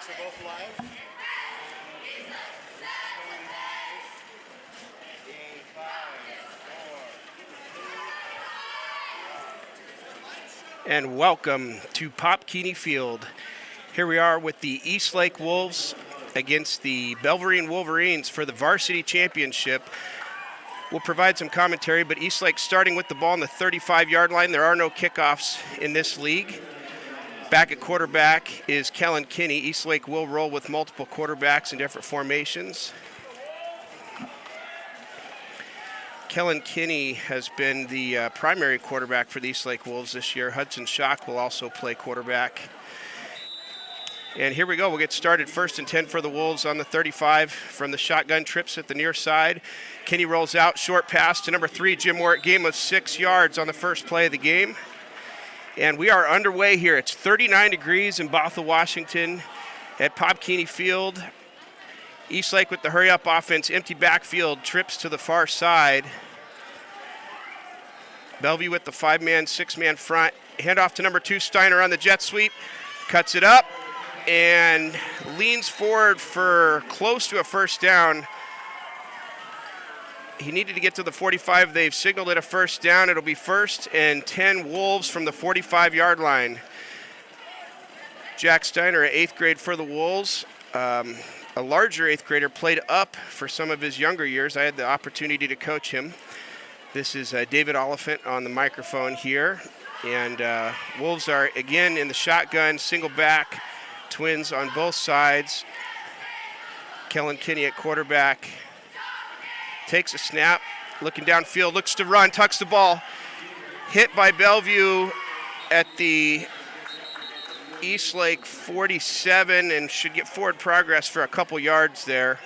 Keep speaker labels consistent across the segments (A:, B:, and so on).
A: Mics are both live.
B: And welcome to Pop Keeney Field. Here we are with the Eastlake Wolves against the Bellevue Wolverines for the varsity championship. We'll provide some commentary, but Eastlake starting with the ball on the 35-yard line. There are no kickoffs in this league. Back at quarterback is Kellen Kinney. Eastlake will roll with multiple quarterbacks in different formations. Kellen Kinney has been the primary quarterback for the Eastlake Wolves this year. Hudson Schock will also play quarterback. And here we go. We'll get started. 1st and 10 for the Wolves on the 35 from the shotgun. Trips at the near side. Kinney rolls out. Short pass to number 3, Jim Warwick. Game of 6 yards on the first play of the game. And we are underway here. It's 39 degrees in Bothell, Washington at Pop Keeney Field. Eastlake with the hurry-up offense. Empty backfield. Trips to the far side. Bellevue with the 5-man, 6-man front. Handoff to number 2, Steiner on the jet sweep. Cuts it up and leans forward for close to a first down. He needed to get to the 45. They've signaled it a first down. It'll be 1st and 10 Wolves from the 45-yard line. Jack Steiner at 8th grade for the Wolves. A larger 8th grader, played up for some of his younger years. I had the opportunity to coach him. This is David Oliphant on the microphone here. And Wolves are again in the shotgun, single back, twins on both sides. Kellen Kinney at quarterback. Takes a snap, looking downfield, looks to run, tucks the ball. Hit by Bellevue at the Eastlake 47 and should get forward progress for a couple yards there.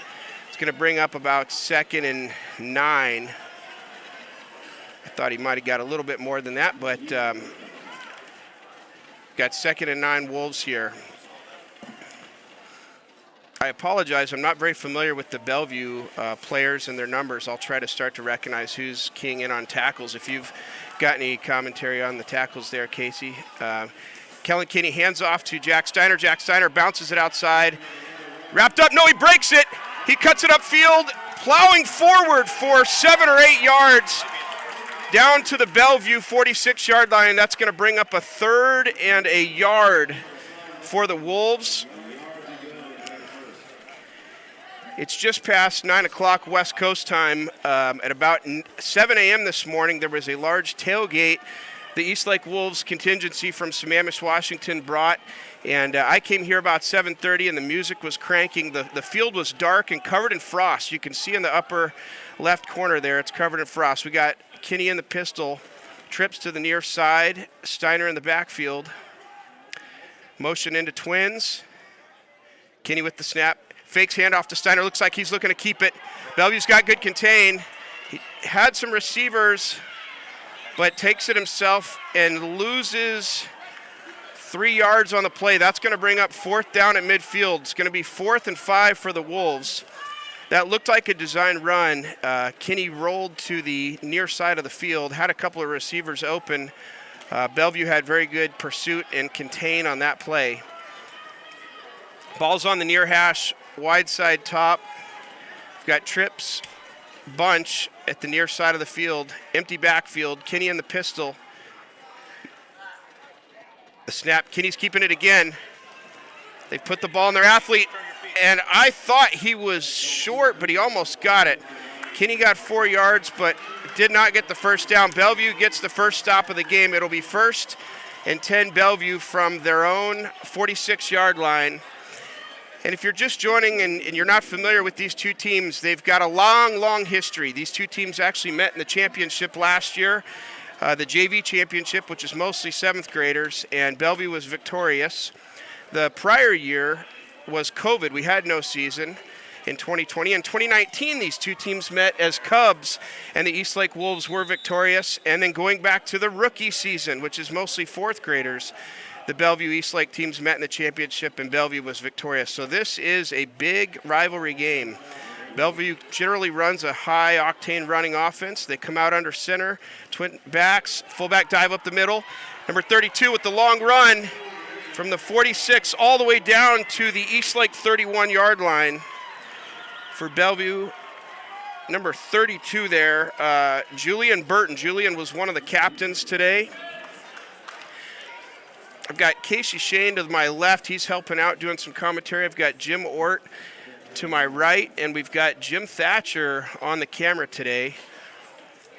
B: It's going to bring up about 2nd and 9. I thought he might have got a little bit more than that, but got 2nd and 9 Wolves here. I apologize. I'm not very familiar with the Bellevue players and their numbers. I'll try to start to recognize who's keying in on tackles. If you've got any commentary on the tackles there, Casey. Kellen Kinney hands off to Jack Steiner. Jack Steiner bounces it outside. Wrapped up. No, he breaks it. He cuts it upfield, plowing forward for 7 or 8 yards down to the Bellevue 46-yard line. That's going to bring up a 3rd and a yard for the Wolves. It's just past 9 o'clock West Coast time. At about 7 a.m. this morning, there was a large tailgate the Eastlake Wolves contingency from Sammamish, Washington brought. And I came here about 7:30, and the music was cranking. The field was dark and covered in frost. You can see in the upper left corner there, it's covered in frost. We got Kinney in the pistol, trips to the near side, Steiner in the backfield. Motion into twins. Kinney with the snap. Fakes handoff to Steiner. Looks like he's looking to keep it. Bellevue's got good contain. He had some receivers, but takes it himself and loses 3 yards on the play. That's going to bring up 4th down at midfield. It's going to be 4th and 5 for the Wolves. That looked like a design run. Kinney rolled to the near side of the field, had a couple of receivers open. Bellevue had very good pursuit and contain on that play. Ball's on the near hash. Wide side top. We've got trips, bunch at the near side of the field. Empty backfield. Kinney in the pistol. The snap. Kinney's keeping it again. They put the ball in their athlete. And I thought he was short, but he almost got it. Kinney got 4 yards, but did not get the first down. Bellevue gets the first stop of the game. It'll be 1st and 10 Bellevue from their own 46-yard line. And if you're just joining and you're not familiar with these two teams, they've got a long, long history. These two teams actually met in the championship last year, the JV championship, which is mostly 7th graders, and Bellevue was victorious. The prior year was COVID. We had no season in 2020. In 2019, these two teams met as Cubs, and the Eastlake Wolves were victorious. And then going back to the rookie season, which is mostly 4th graders, the Bellevue Eastlake teams met in the championship, and Bellevue was victorious. So this is a big rivalry game. Bellevue generally runs a high-octane running offense. They come out under center, twin backs, fullback dive up the middle. Number 32 with the long run from the 46 all the way down to the Eastlake 31-yard line for Bellevue. Number 32 there, Julian Burton. Julian was one of the captains today. I've got Casey Shane to my left. He's helping out, doing some commentary. I've got Jim Ort to my right, and we've got Jim Thatcher on the camera today.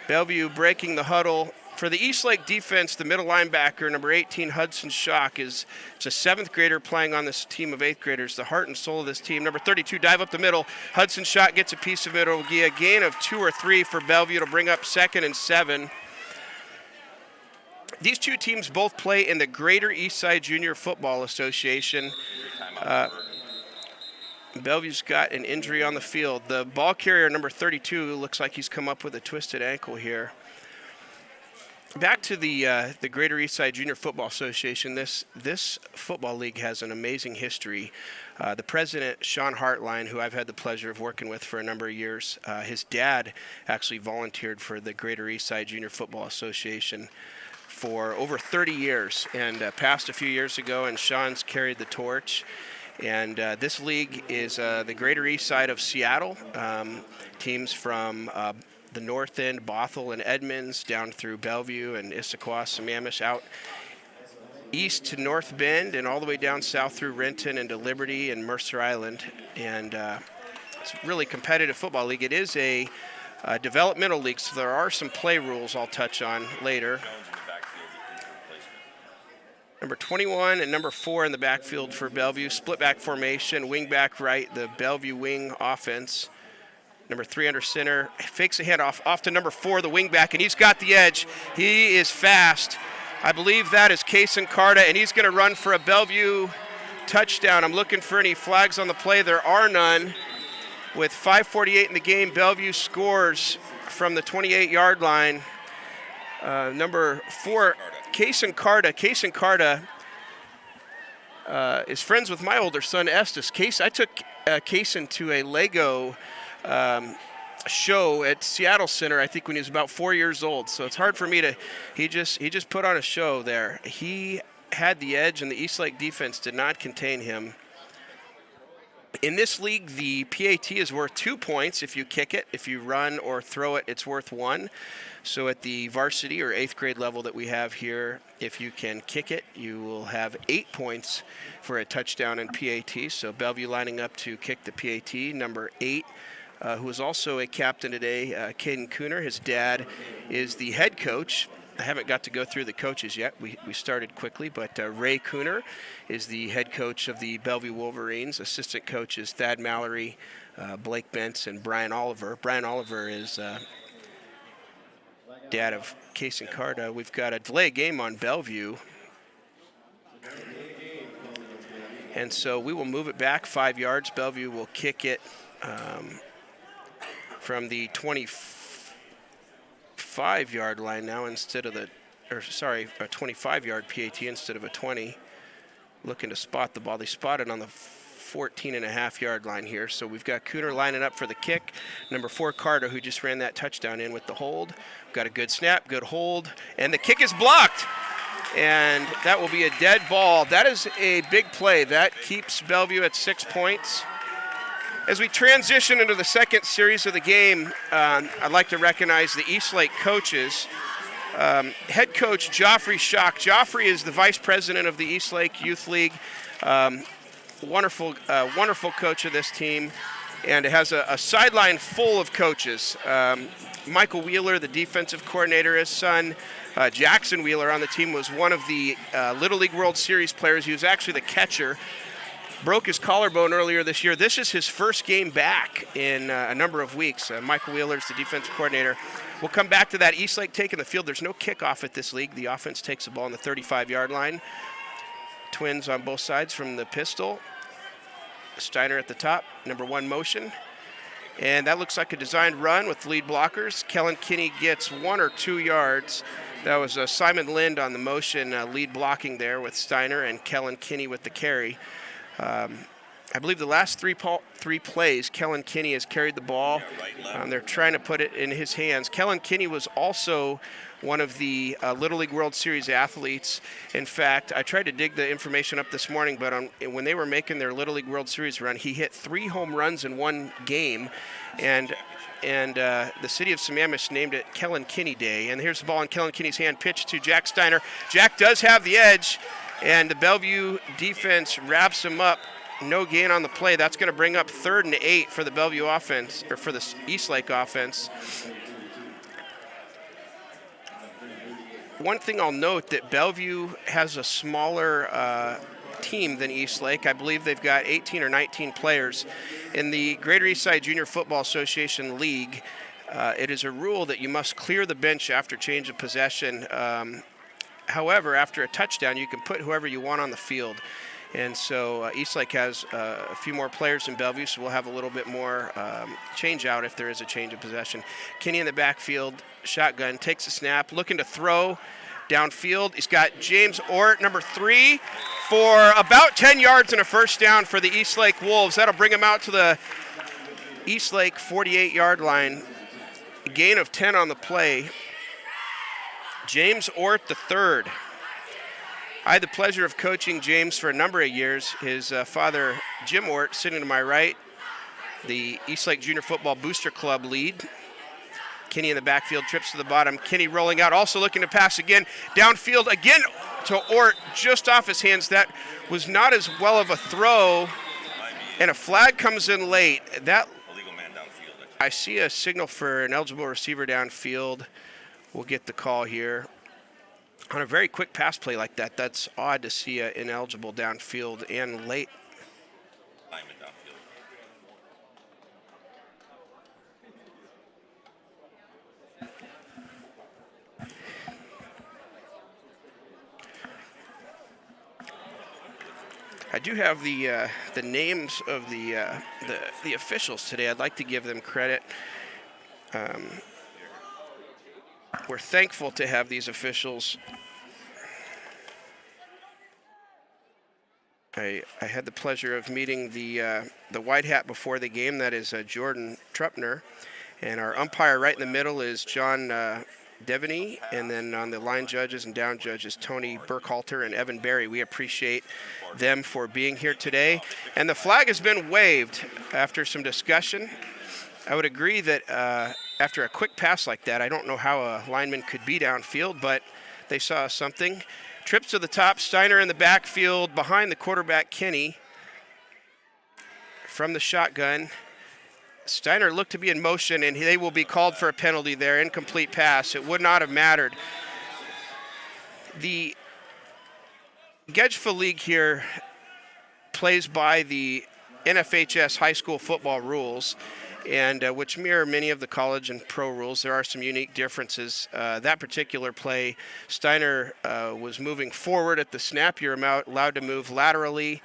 B: Bellevue breaking the huddle. For the Eastlake defense, the middle linebacker, number 18, Hudson Schock, it's a 7th grader playing on this team of 8th graders, the heart and soul of this team. Number 32, dive up the middle. Hudson Schock gets a piece of it. It'll be a gain of 2 or 3 for Bellevue. It'll bring up 2nd and 7. These two teams both play in the Greater Eastside Junior Football Association. Bellevue's got an injury on the field. The ball carrier, number 32, looks like he's come up with a twisted ankle here. Back to the Greater Eastside Junior Football Association. This football league has an amazing history. The president, Sean Hartline, who I've had the pleasure of working with for a number of years, his dad actually volunteered for the Greater Eastside Junior Football Association for over 30 years and passed a few years ago, and Sean's carried the torch. And this league is the Greater East Side of Seattle. Teams from the north end, Bothell and Edmonds, down through Bellevue and Issaquah, Sammamish, out east to North Bend, and all the way down south through Renton and to Liberty and Mercer Island. And it's a really competitive football league. It is a developmental league, so there are some play rules I'll touch on later. Number 21 and number 4 in the backfield for Bellevue. Split back formation, wing back right, the Bellevue wing offense. Number 3 under center, fakes a handoff off to number 4, the wing back, and he's got the edge. He is fast. I believe that is Kason Carta, and he's going to run for a Bellevue touchdown. I'm looking for any flags on the play. There are none. With 5:48 in the game, Bellevue scores from the 28-yard line. Number 4, Kason Carta. Kason Carta is friends with my older son, Estes. I took Kason to a Lego show at Seattle Center, I think when he was about 4 years old. So it's hard for me to, he just put on a show there. He had the edge, and the Eastlake defense did not contain him. In this league, the PAT is worth 2 points if you kick it. If you run or throw it, it's worth 1. So at the varsity or 8th grade level that we have here, if you can kick it, you will have 8 points for a touchdown in PAT. So Bellevue lining up to kick the PAT. Number 8, who is also a captain today, Caden Cooner. His dad is the head coach. I haven't got to go through the coaches yet. We started quickly, but Ray Cooner is the head coach of the Bellevue Wolverines. Assistant coaches Thad Mallory, Blake Bentz, and Brian Oliver. Brian Oliver is dad of Kason Carta. We've got a delay game on Bellevue. And so we will move it back 5 yards. Bellevue will kick it from the 25-yard line now instead of a 25-yard PAT instead of a 20. Looking to spot the ball. They spotted on the 14.5-yard line here. So we've got Cooner lining up for the kick. Number 4, Carter, who just ran that touchdown in with the hold. Got a good snap, good hold, and the kick is blocked. And that will be a dead ball. That is a big play. That keeps Bellevue at 6 points. As we transition into the second series of the game, I'd like to recognize the Eastlake coaches. Head coach Joffrey Schock. Joffrey is the vice president of the Eastlake Youth League. Wonderful coach of this team, and it has a sideline full of coaches. Michael Wheeler, the defensive coordinator, his son Jackson Wheeler on the team was one of the Little League World Series players. He was actually the catcher. Broke his collarbone earlier this year. This is his first game back in a number of weeks. Michael Wheeler is the defensive coordinator. We'll come back to that. Eastlake taking the field. There's no kickoff at this league. The offense takes the ball on the 35-yard line. Twins on both sides from the pistol. Steiner at the top, number 1 motion. And that looks like a designed run with lead blockers. Kellen Kinney gets 1 or 2 yards. That was Simon Lind on the motion, lead blocking there with Steiner and Kellen Kinney with the carry. I believe the last three plays, Kellen Kinney has carried the ball. They're trying to put it in his hands. Kellen Kinney was also one of the Little League World Series athletes. In fact, I tried to dig the information up this morning, but when they were making their Little League World Series run, he hit 3 home runs in one game, and the city of Sammamish named it Kellen Kinney Day. And here's the ball in Kellen Kinney's hand, pitch to Jack Steiner. Jack does have the edge, and the Bellevue defense wraps him up. No gain on the play. That's going to bring up 3rd and 8 for the Bellevue offense, or for the Eastlake offense. One thing I'll note that Bellevue has a smaller team than Eastlake. I believe they've got 18 or 19 players. In the Greater Eastside Junior Football Association League, it is a rule that you must clear the bench after change of possession. However, after a touchdown, you can put whoever you want on the field. And so Eastlake has a few more players in Bellevue, so we'll have a little bit more change out if there is a change of possession. Kinney in the backfield, shotgun, takes a snap, looking to throw downfield. He's got James Ort, number 3, for about 10 yards and a first down for the Eastlake Wolves. That'll bring him out to the Eastlake 48-yard line. A gain of 10 on the play. James Ort III. I had the pleasure of coaching James for a number of years. His father, Jim Ort, sitting to my right, the Eastlake Junior Football Booster Club lead. Kinney in the backfield, trips to the bottom. Kinney rolling out, also looking to pass again. Downfield again to Ort, just off his hands. That was not as well of a throw, and a flag comes in late. That I see a signal for an eligible receiver downfield. We'll get the call here. On a very quick pass play like that, that's odd to see an ineligible downfield and late. I do have the names of the officials today. I'd like to give them credit. We're thankful to have these officials. I had the pleasure of meeting the white hat before the game. That is Jordan Trupner. And our umpire right in the middle is John Devaney. And then on the line judges and down judges, Tony Burkhalter and Evan Berry. We appreciate them for being here today. And the flag has been waved after some discussion. I would agree that after a quick pass like that, I don't know how a lineman could be downfield, but they saw something. Trips to the top, Steiner in the backfield behind the quarterback, Kinney. From the shotgun, Steiner looked to be in motion, and they will be called for a penalty there. Incomplete pass. It would not have mattered. The GEJFA League here plays by the NFHS high school football rules, and which mirror many of the college and pro rules. There are some unique differences. That particular play, Steiner was moving forward at the snap. You're allowed to move laterally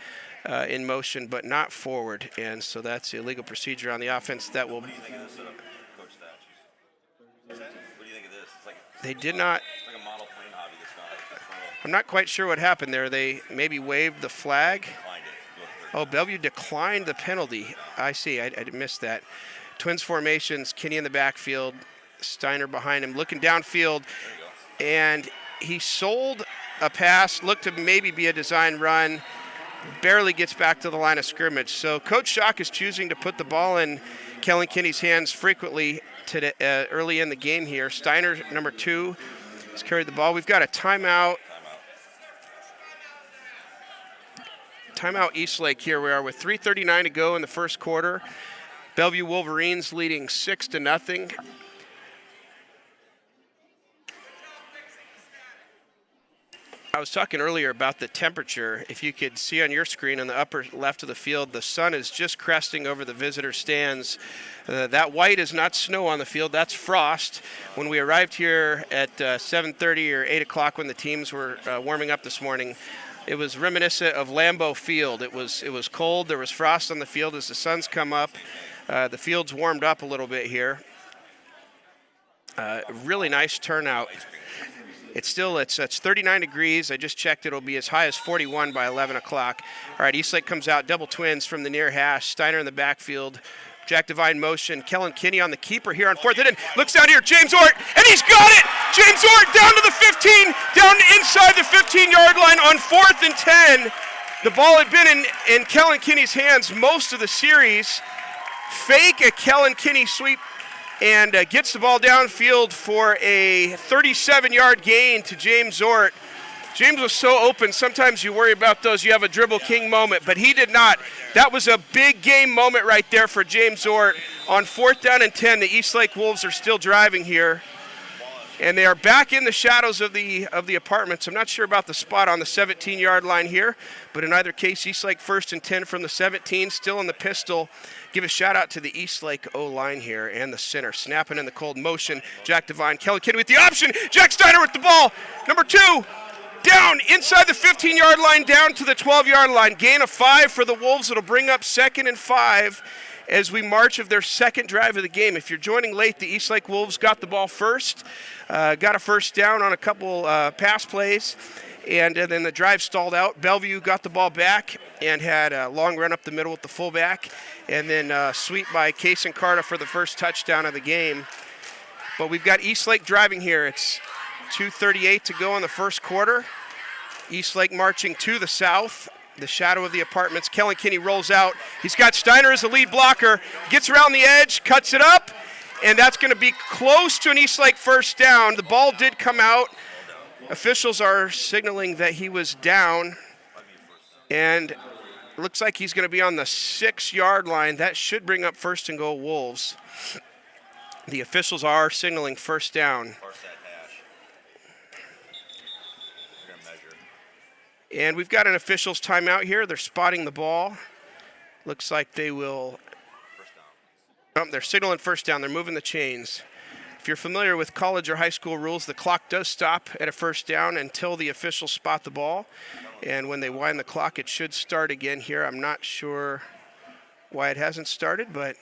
B: in motion, but not forward. And so that's the illegal procedure on the offense. That will.
A: What do you think of this setup, Coach Thatch? What do you think of this? It's like,
B: they did not.
A: It's like a model plane hobby that's not.
B: I'm not quite sure what happened there. They maybe waved the flag. Oh, Bellevue declined the penalty. I see. I missed that. Twins formations, Kinney in the backfield, Steiner behind him, looking downfield, and he sold a pass, looked to maybe be a design run, barely gets back to the line of scrimmage. So Coach Schock is choosing to put the ball in Kellen Kinney's hands frequently today, early in the game here. Steiner, number 2, has carried the ball. We've got a timeout. Timeout Eastlake here. We are with 3:39 to go in the first quarter. Bellevue Wolverines leading 6-0. I was talking earlier about the temperature. If you could see on your screen on the upper left of the field, the sun is just cresting over the visitor stands. That white is not snow on the field, that's frost. When we arrived here at 7:30 or 8 o'clock when the teams were warming up this morning, it was reminiscent of Lambeau Field. It was cold. There was frost on the field as the sun's come up. The field's warmed up a little bit here. Really nice turnout. It's 39 degrees. I just checked. It'll be as high as 41 by 11 o'clock. All right, Eastlake comes out, double twins from the near hash. Steiner in the backfield. Jack Devine motion. Kellen Kinney on the keeper here on 4th and in. Looks down here. James Ort, and he's got it! James Ort down to the 15, down inside the 15-yard line on 4th and 10. The ball had been in Kellen Kinney's hands most of the series. Fake a Kellen Kinney sweep and gets the ball downfield for a 37-yard gain to James Ort. James was so open, sometimes you worry about those, you have a dribble king moment, but he did not. That was a big game moment right there for James Ort. On 4th down and 10, the Eastlake Wolves are still driving here. And they are back in the shadows of the apartments. I'm not sure about the spot on the 17-yard line here, but in either case, Eastlake 1st and 10 from the 17, still in the pistol. Give a shout out to the Eastlake O-line here and the center. Snapping in the cold motion, Jack Devine. Kelly Kinney with the option. Jack Steiner with the ball. Number 2. Down inside the 15-yard line, down to the 12-yard line. Gain of 5 for the Wolves. It'll bring up 2nd and 5 as we march of their second drive of the game. If you're joining late, the Eastlake Wolves got the ball first, got a first down on a couple pass plays, and then the drive stalled out. Bellevue got the ball back and had a long run up the middle with the fullback, and then sweep by Case and Carter for the first touchdown of the game. But we've got Eastlake driving here. It's 2:38 to go in the first quarter. Eastlake marching to the south, the shadow of the apartments. Kellen Kinney rolls out. He's got Steiner as the lead blocker. Gets around the edge, cuts it up, and that's going to be close to an Eastlake first down. The ball did come out. Officials are signaling that he was down, and it looks like he's going to be on the 6-yard line. That should bring up 1st and goal Wolves. The officials are signaling first down. And we've got an officials timeout here. They're spotting the ball. Looks like they will. They're signaling first down. They're moving the chains. If you're familiar with college or high school rules, the clock does stop at a first down until the officials spot the ball. And when they wind the clock, it should start again here. I'm not sure why it hasn't started, but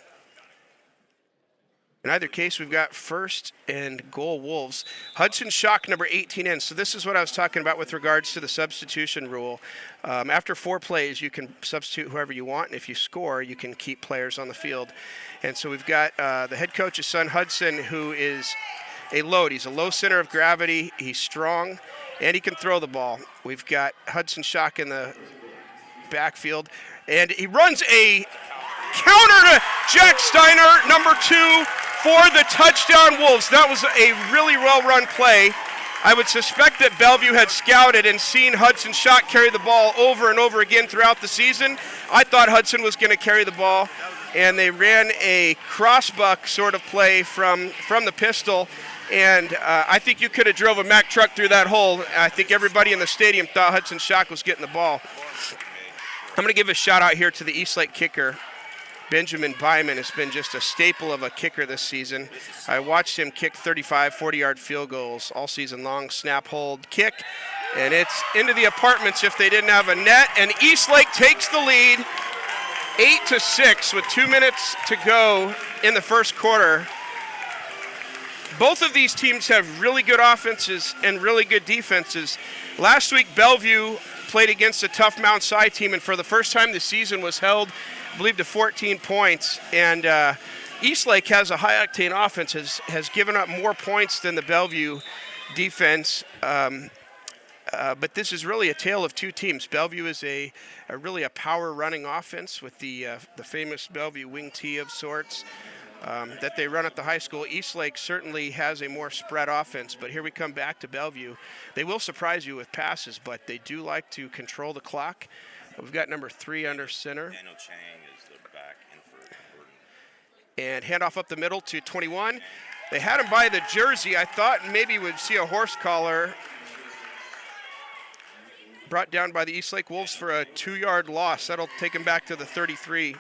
B: in either case, we've got 1st and goal Wolves. Hudson Schock, number 18 in. So this is what I was talking about with regards to the substitution rule. After 4 plays, you can substitute whoever you want, and if you score, you can keep players on the field. And so we've got the head coach's son, Hudson, who is a load. He's a low center of gravity. He's strong, and he can throw the ball. We've got Hudson Schock in the backfield, and he runs a counter to Jack Steiner, number 2, for the touchdown Wolves. That was a really well-run play. I would suspect that Bellevue had scouted and seen Hudson Schock carry the ball over and over again throughout the season. I thought Hudson was going to carry the ball, and they ran a crossbuck sort of play from the pistol, and I think you could have drove a Mack truck through that hole. I think everybody in the stadium thought Hudson Schock was getting the ball. I'm going to give a shout-out here to the Eastlake kicker. Benjamin Byman has been just a staple of a kicker this season. I watched him kick 35, 40-yard field goals all season long. Snap, hold, kick, and it's into the apartments if they didn't have a net. And Eastlake takes the lead, 8-6 with 2 minutes to go in the first quarter. Both of these teams have really good offenses and really good defenses. Last week, Bellevue played against a tough Mount Si team, and for the first time the season was held, I believe, to 14 points. And Eastlake has a high-octane offense, has given up more points than the Bellevue defense. But this is really a tale of two teams. Bellevue is really a power-running offense with the famous Bellevue wing tee of sorts that they run at the high school. Eastlake certainly has a more spread offense, but here we come back to Bellevue. They will surprise you with passes, but they do like to control the clock. We've got number 3 under center.
A: Daniel Chang is the back in for Gordon.
B: And handoff up the middle to 21. They had him by the jersey. I thought maybe we'd see a horse collar brought down by the Eastlake Wolves for a 2-yard loss. That'll take him back to the 33.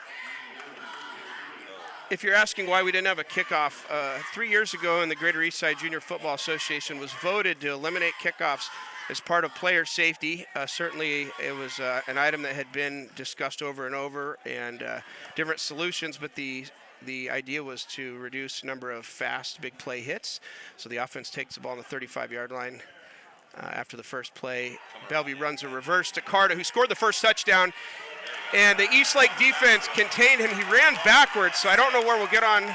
B: If you're asking why we didn't have a kickoff, 3 years ago in the Greater Eastside Junior Football Association was voted to eliminate kickoffs as part of player safety. Certainly it was an item that had been discussed over and over, and different solutions, but the idea was to reduce the number of fast big play hits. So the offense takes the ball on the 35-yard line. after the first play. Bellevue runs a reverse to Carter, who scored the first touchdown. And the Eastlake defense contained him. He ran backwards, so I don't know where we'll get on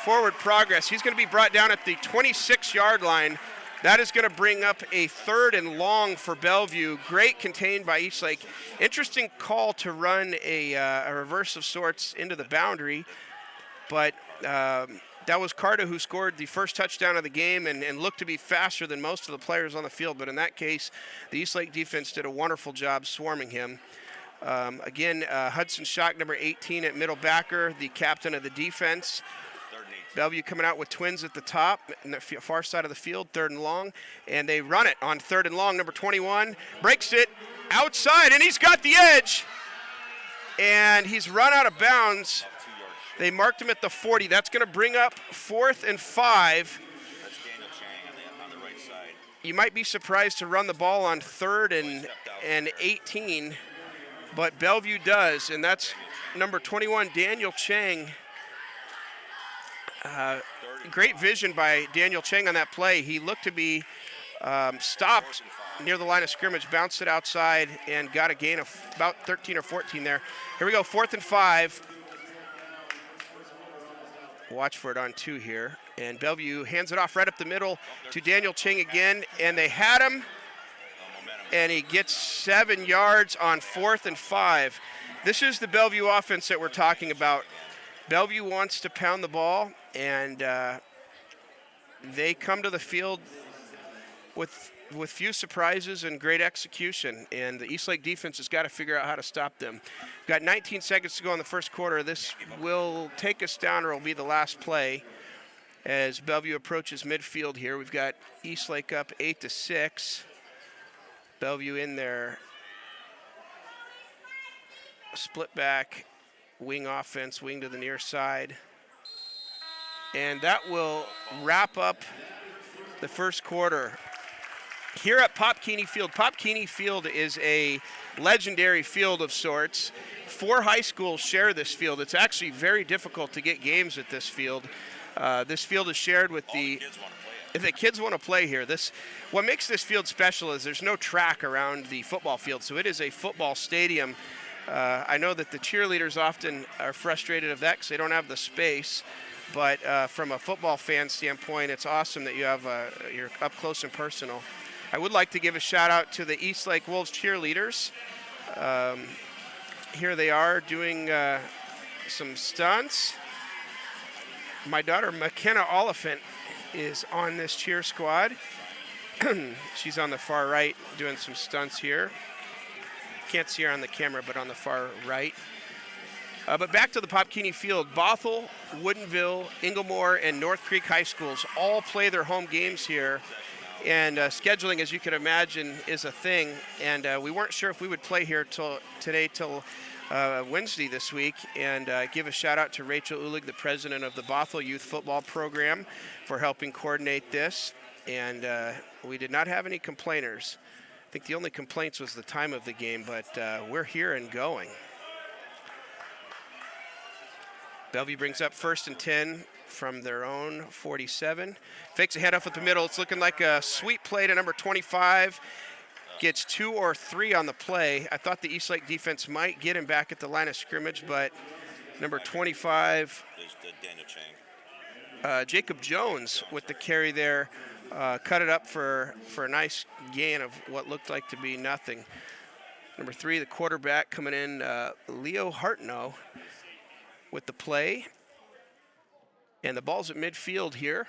B: forward progress. He's going to be brought down at the 26-yard line. That is going to bring up a 3rd and long for Bellevue. Great contained by Eastlake. Interesting call to run a reverse of sorts into the boundary, but that was Carter who scored the first touchdown of the game and looked to be faster than most of the players on the field. But in that case, the Eastlake defense did a wonderful job swarming him. Again, Hudson Schock, number 18 at middle backer, the captain of the defense. Bellevue coming out with twins at the top, in the far side of the field, 3rd and long. And they run it on 3rd and long. Number 21 breaks it outside, and he's got the edge. And he's run out of bounds. They marked him at the 40. That's going to bring up 4th and 5.
A: That's Daniel Chang on the right side.
B: You might be surprised to run the ball on 3rd and 18. But Bellevue does, and that's number 21, Daniel Chang. Great vision by Daniel Chang on that play. He looked to be stopped near the line of scrimmage, bounced it outside, and got a gain of about 13 or 14 there. Here we go, 4th and 5. Watch for it on 2 here. And Bellevue hands it off right up the middle to Daniel Chang again, and they had him. And he gets 7 yards on 4th and 5. This is the Bellevue offense that we're talking about. Bellevue wants to pound the ball, and they come to the field with few surprises and great execution. And the Eastlake defense has got to figure out how to stop them. We've got 19 seconds to go in the first quarter. This will take us down, or will be the last play as Bellevue approaches midfield here. We've got Eastlake up 8-6. Bellevue in there, split back, wing offense, wing to the near side. And that will wrap up the first quarter. Here at Pop Keeney Field. Pop Keeney Field is a legendary field of sorts. 4 high schools share this field. It's actually very difficult to get games at this field. This field is shared with the kids want to play here. What makes this field special is there's no track around the football field, so it is a football stadium. I know that the cheerleaders often are frustrated of that because they don't have the space, but from a football fan standpoint, it's awesome that you're up close and personal. I would like to give a shout out to the Eastlake Wolves cheerleaders. Here they are doing some stunts. My daughter McKenna Oliphant is on this cheer squad. She's on the far right doing some stunts here. Can't see her on the camera, but on the far right. But back to the Pop Keeney Field. Bothell, Woodinville, Inglemore, and North Creek High Schools all play their home games here. And scheduling, as you can imagine, is a thing. And we weren't sure if we would play here till Wednesday this week, and give a shout out to Rachel Ulig, the president of the Bothell Youth Football Program, for helping coordinate this. And we did not have any complainers. I think the only complaints was the time of the game, but we're here and going. Bellevue brings up 1st and 10 from their own 47. Fakes a handoff at the middle. It's looking like a sweep play to number 25. Gets 2 or 3 on the play. I thought the Eastlake defense might get him back at the line of scrimmage, but number 25,
A: Daniel Chang.
B: Jacob Jones with the carry there, cut it up for a nice gain of what looked like to be nothing. Number 3, the quarterback coming in, Leo Hartnow with the play. And the ball's at midfield here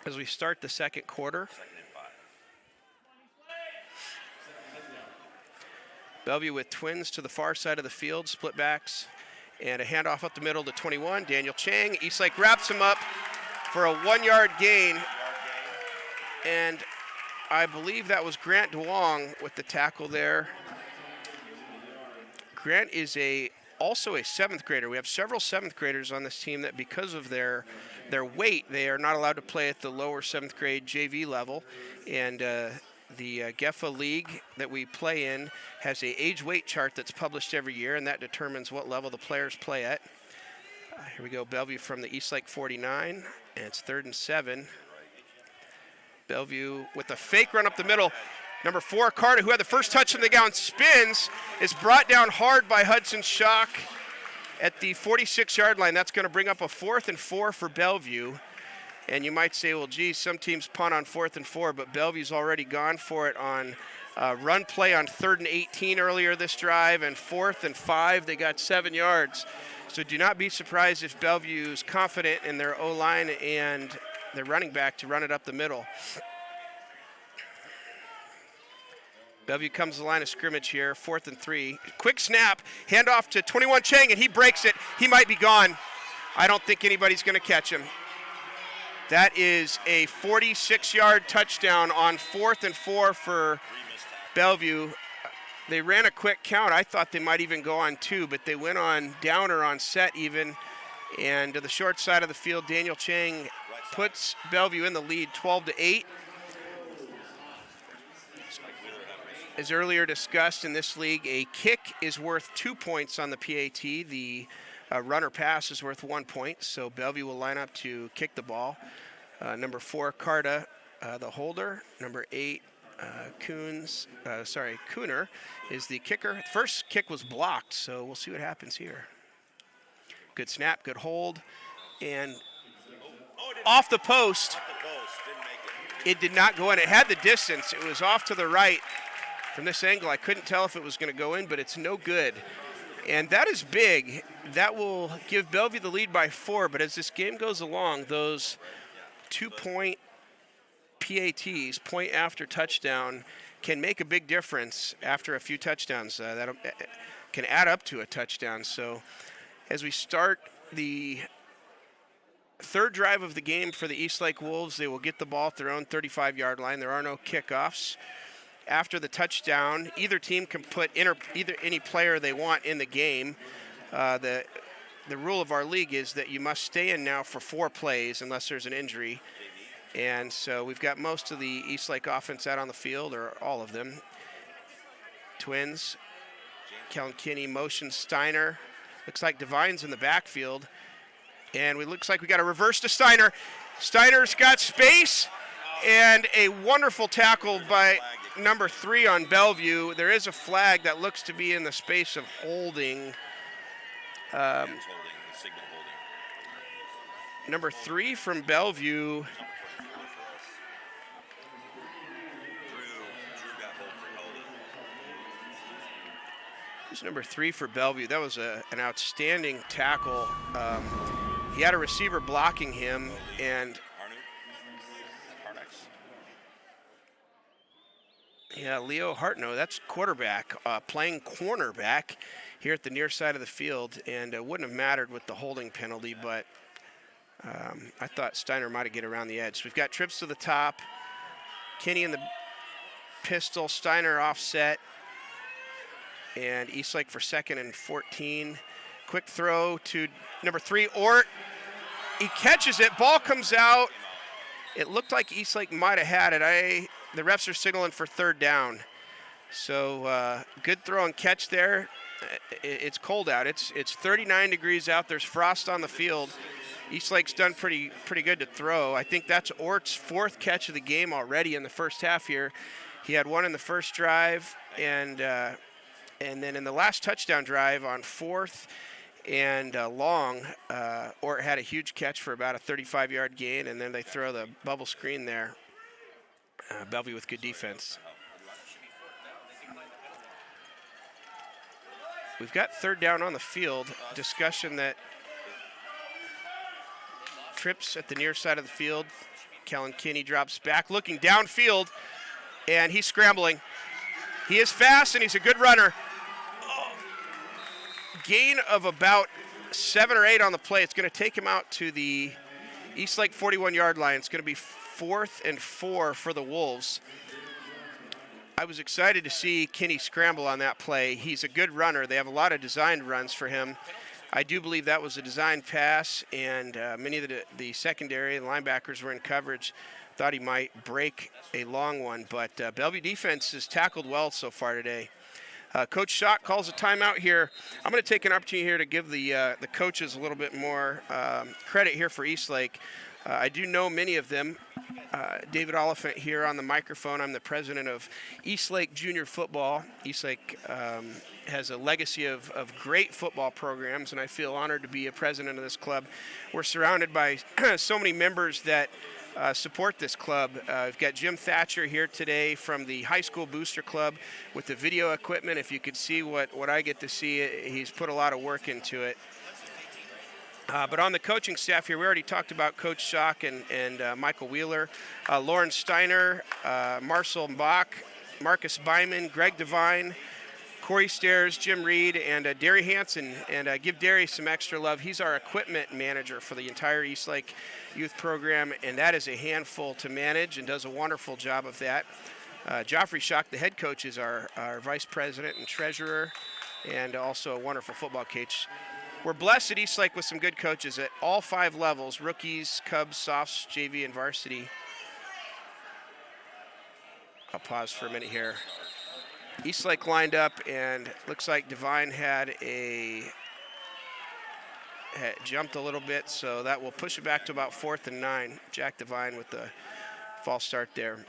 B: as we start the second quarter. Bellevue with twins to the far side of the field, split backs, and a handoff up the middle to 21, Daniel Chang. Eastlake wraps him up for a 1-yard gain, and I believe that was Grant Duong with the tackle there. Grant is also a 7th grader. We have several 7th graders on this team that, because of their weight, they are not allowed to play at the lower 7th grade JV level, and the GEJFA league that we play in has a age weight chart that's published every year, and that determines what level the players play at. Here we go, Bellevue from the Eastlake 49, and it's 3rd and 7. Bellevue with a fake run up the middle. Number 4, Carter, who had the first touch in the gown, spins, is brought down hard by Hudson Schock at the 46-yard line. That's going to bring up a 4th and 4 for Bellevue. And you might say, well, geez, some teams punt on 4th and 4, but Bellevue's already gone for it on run play on 3rd and 18 earlier this drive, and 4th and 5, they got 7 yards. So do not be surprised if Bellevue's confident in their O-line and their running back to run it up the middle. Bellevue comes to the line of scrimmage here, 4th and 3. Quick snap, handoff to 21 Chang, and he breaks it. He might be gone. I don't think anybody's going to catch him. That is a 46-yard touchdown on 4th and 4 for Bellevue. They ran a quick count. I thought they might even go on 2, but they went on down or on set even. And to the short side of the field, Daniel Chang puts Bellevue in the lead, 12-8. As earlier discussed in this league, a kick is worth 2 points on the PAT. The runner pass is worth 1 point, so Bellevue will line up to kick the ball. Number 4, Carta, the holder. Number 8, Cooner is the kicker. The first kick was blocked, so we'll see what happens here. Good snap, good hold, and off the post. It did not go in. It had the distance. It was off to the right. From this angle, I couldn't tell if it was going to go in, but it's no good. And that is big. That will give Bellevue the lead by 4, but as this game goes along, those 2-point PATs, point after touchdown, can make a big difference after a few touchdowns. That can add up to a touchdown. So as we start the 3rd drive of the game for the Eastlake Wolves, they will get the ball at their own 35-yard line. There are no kickoffs. After the touchdown, either team can put any player they want in the game. The rule of our league is that you must stay in now for 4 plays unless there's an injury. And so we've got most of the Eastlake offense out on the field, or all of them. Twins, Kellen Kinney, motion Steiner. Looks like Devine's in the backfield. And it looks like we got a reverse to Steiner. Steiner's got space, and a wonderful tackle by number 3 on Bellevue. There is a flag that looks to be in the space of holding. Number 3 from Bellevue. Who's number 3 for Bellevue? That was an outstanding tackle. He had a receiver blocking him, and yeah, Leo Hartnow, that's quarterback, playing cornerback here at the near side of the field, and it wouldn't have mattered with the holding penalty, but I thought Steiner might have get around the edge. So we've got trips to the top, Kinney in the pistol, Steiner offset, and Eastlake for 2nd and 14. Quick throw to number 3, Ort. He catches it, ball comes out. It looked like Eastlake might have had it. The refs are signaling for 3rd down. So good throw and catch there. It's cold out. It's 39 degrees out. There's frost on the field. Eastlake's done pretty good to throw. I think that's Ort's 4th catch of the game already in the first half here. He had 1 in the first drive, and then in the last touchdown drive on 4th and long, Ort had a huge catch for about a 35-yard gain, and then they throw the bubble screen there. Bellevue with good defense. We've got 3rd down on the field. Discussion that trips at the near side of the field. Kellen Kinney drops back, looking downfield, and he's scrambling. He is fast, and he's a good runner. Gain of about 7 or 8 on the play. It's going to take him out to the Eastlake 41-yard line. It's going to be 4th and 4 for the Wolves. I was excited to see Kinney scramble on that play. He's a good runner. They have a lot of designed runs for him. I do believe that was a designed pass, and many of the secondary and linebackers were in coverage. Thought he might break a long one, but Bellevue defense has tackled well so far today. Coach Schock calls a timeout here. I'm going to take an opportunity here to give the coaches a little bit more credit here for Eastlake. I do know many of them. David Oliphant here on the microphone. I'm the president of Eastlake Junior Football. Eastlake has a legacy of great football programs, and I feel honored to be a president of this club. We're surrounded by so many members that support this club. We've got Jim Thatcher here today from the High School Booster Club with the video equipment. If you could see what I get to see, he's put a lot of work into it. But on the coaching staff here, we already talked about Coach Schock and Michael Wheeler, Lauren Steiner, Marcel Bach, Marcus Byman, Greg Devine, Corey Stairs, Jim Reed, and Derry Hansen. And give Derry some extra love. He's our equipment manager for the entire Eastlake Youth Program, and that is a handful to manage and does a wonderful job of that. Joffrey Schock, the head coach, is our vice president and treasurer, and also a wonderful football coach. We're blessed at Eastlake with some good coaches at all 5 levels, rookies, Cubs, Softs, JV, and varsity. I'll pause for a minute here. Eastlake lined up, and looks like Devine had jumped a little bit, so that will push it back to about 4th and 9. Jack Devine with the false start there.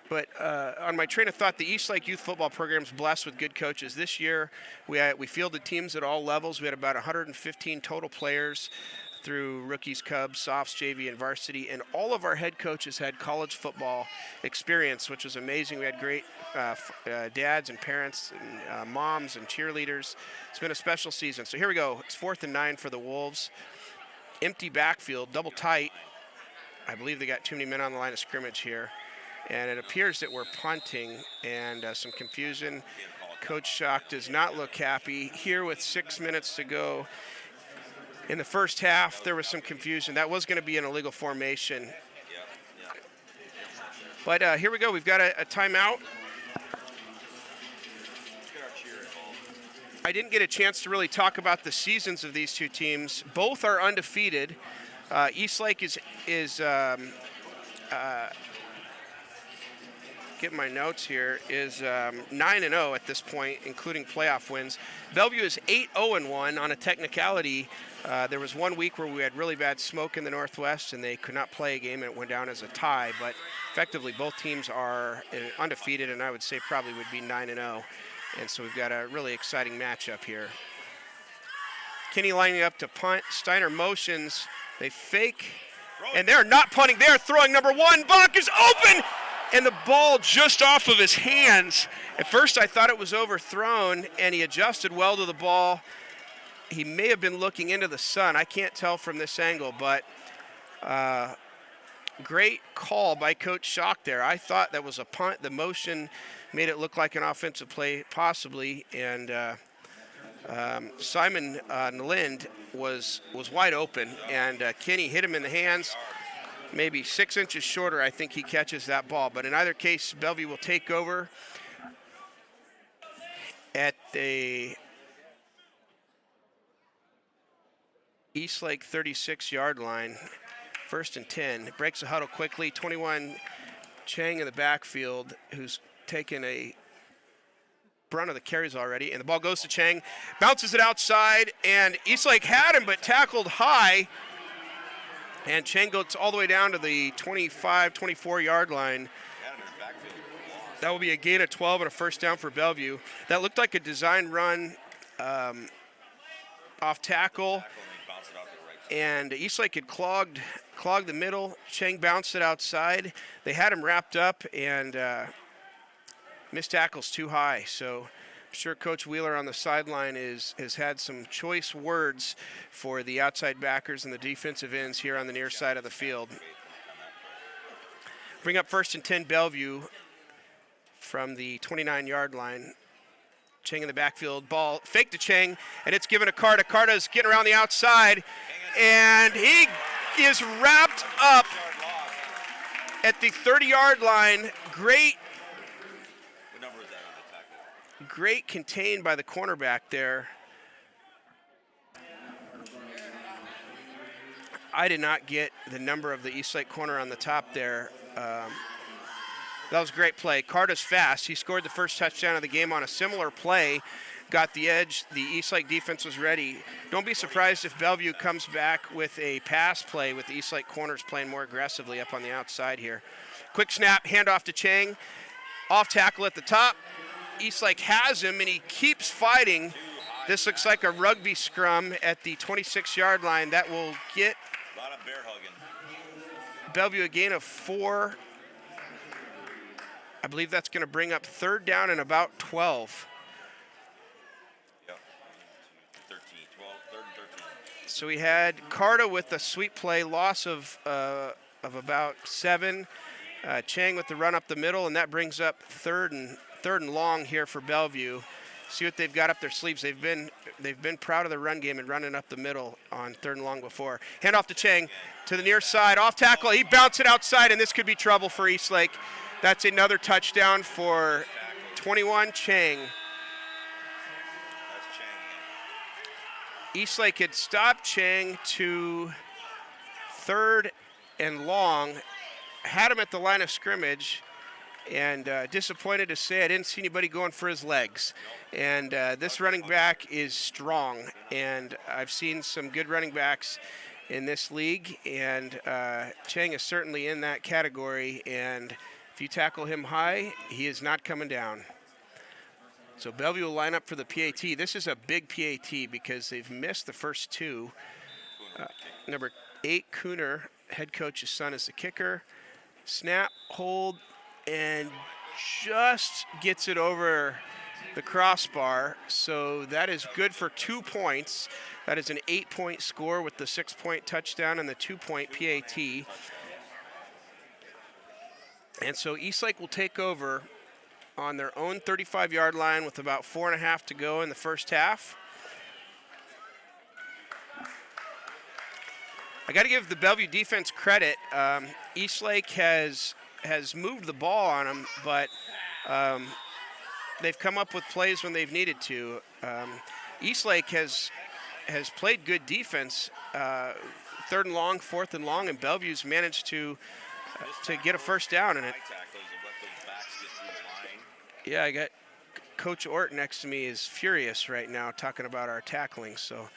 B: But on my train of thought, the Eastlake Youth Football Program is blessed with good coaches. This year, we fielded teams at all levels. We had about 115 total players through rookies, Cubs, Softs, JV, and varsity. And all of our head coaches had college football experience, which was amazing. We had great dads and parents and moms and cheerleaders. It's been a special season. So here we go. It's 4th and 9 for the Wolves. Empty backfield, double tight. I believe they got too many men on the line of scrimmage here. And it appears that we're punting, and some confusion. Coach Schock does not look happy. Here with 6 minutes to go in the first half, there was some confusion. That was going to be an illegal formation. But here we go. We've got a timeout. I didn't get a chance to really talk about the seasons of these two teams. Both are undefeated. Eastlake is getting my notes here, is 9-0 at this point, including playoff wins. Bellevue is 8-0-1 on a technicality. There was 1 week where we had really bad smoke in the Northwest, and they could not play a game, and it went down as a tie. But effectively, both teams are undefeated, and I would say probably would be 9-0. And so we've got a really exciting matchup here. Kinney lining up to punt. Steiner motions. They fake, and they're not punting. They're throwing. Number 1, Bach is open! And the ball just off of his hands. At first I thought it was overthrown, and he adjusted well to the ball. He may have been looking into the sun. I can't tell from this angle, but great call by Coach Schock there. I thought that was a punt. The motion made it look like an offensive play, possibly, and Simon Nalind was wide open, and Kinney hit him in the hands. Maybe 6 inches shorter, I think he catches that ball. But in either case, Bellevue will take over at the Eastlake 36-yard line. 1st and 10. It breaks the huddle quickly. 21, Chang in the backfield, who's taken a brunt of the carries already. And the ball goes to Chang, bounces it outside, and Eastlake had him but tackled high. And Chang goes all the way down to the 25, 24-yard line. That will be a gain of 12 and a first down for Bellevue. That looked like a design run off tackle. And Eastlake had clogged the middle. Chang bounced it outside. They had him wrapped up, and missed tackles too high. So I'm sure Coach Wheeler on the sideline has had some choice words for the outside backers and the defensive ends here on the near side of the field. Bring up 1st and 10 Bellevue from the 29-yard line. Chang in the backfield, ball fake to Chang, and it's given to Carta. Carta's getting around the outside, and he is wrapped up at the 30-yard line. Great contained by the cornerback there. I did not get the number of the Eastlake corner on the top there. That was a great play. Carta's fast. He scored the first touchdown of the game on a similar play. got the edge. The Eastlake defense was ready. Don't be surprised if Bellevue comes back with a pass play with the Eastlake corners playing more aggressively up on the outside here. Quick snap, handoff to Chang. Off tackle at the top. Eastlake has him, and he keeps fighting. This looks like a rugby scrum at the 26-yard line. That will get
A: A lot of bear hugging.
B: Bellevue a gain of 4. I believe that's going to bring up 3rd down and about 12.
A: Yep. 13, 12, 3rd and 13.
B: So we had Carta with a sweep play, loss of about 7. Chang with the run up the middle, and that brings up third and long here for Bellevue. See what they've got up their sleeves. They've been proud of the run game and running up the middle on 3rd and long before. Hand off to Chang to the near side, off tackle. He bounced it outside, and this could be trouble for Eastlake. That's another touchdown for 21 Chang.
A: That's Chang again.
B: Eastlake had stopped Chang to 3rd and long, had him at the line of scrimmage, and disappointed to say I didn't see anybody going for his legs. And this running back is strong, and I've seen some good running backs in this league, and Chang is certainly in that category, and if you tackle him high, he is not coming down. So Bellevue will line up for the PAT. This is a big PAT because they've missed the first 2. Number 8, Cooner, head coach's son, is the kicker. Snap, hold, and just gets it over the crossbar. So that is good for 2 points. That is an 8-point score with the 6-point touchdown and the 2-point PAT. And so Eastlake will take over on their own 35-yard line with about 4.5 to go in the first half. I got to give the Bellevue defense credit. Eastlake has moved the ball on them, but they've come up with plays when they've needed to. Eastlake has played good defense, 3rd and long, 4th and long, and Bellevue's managed to get a first down in it. Yeah, I got Coach Ort next to me is furious right now talking about our tackling. So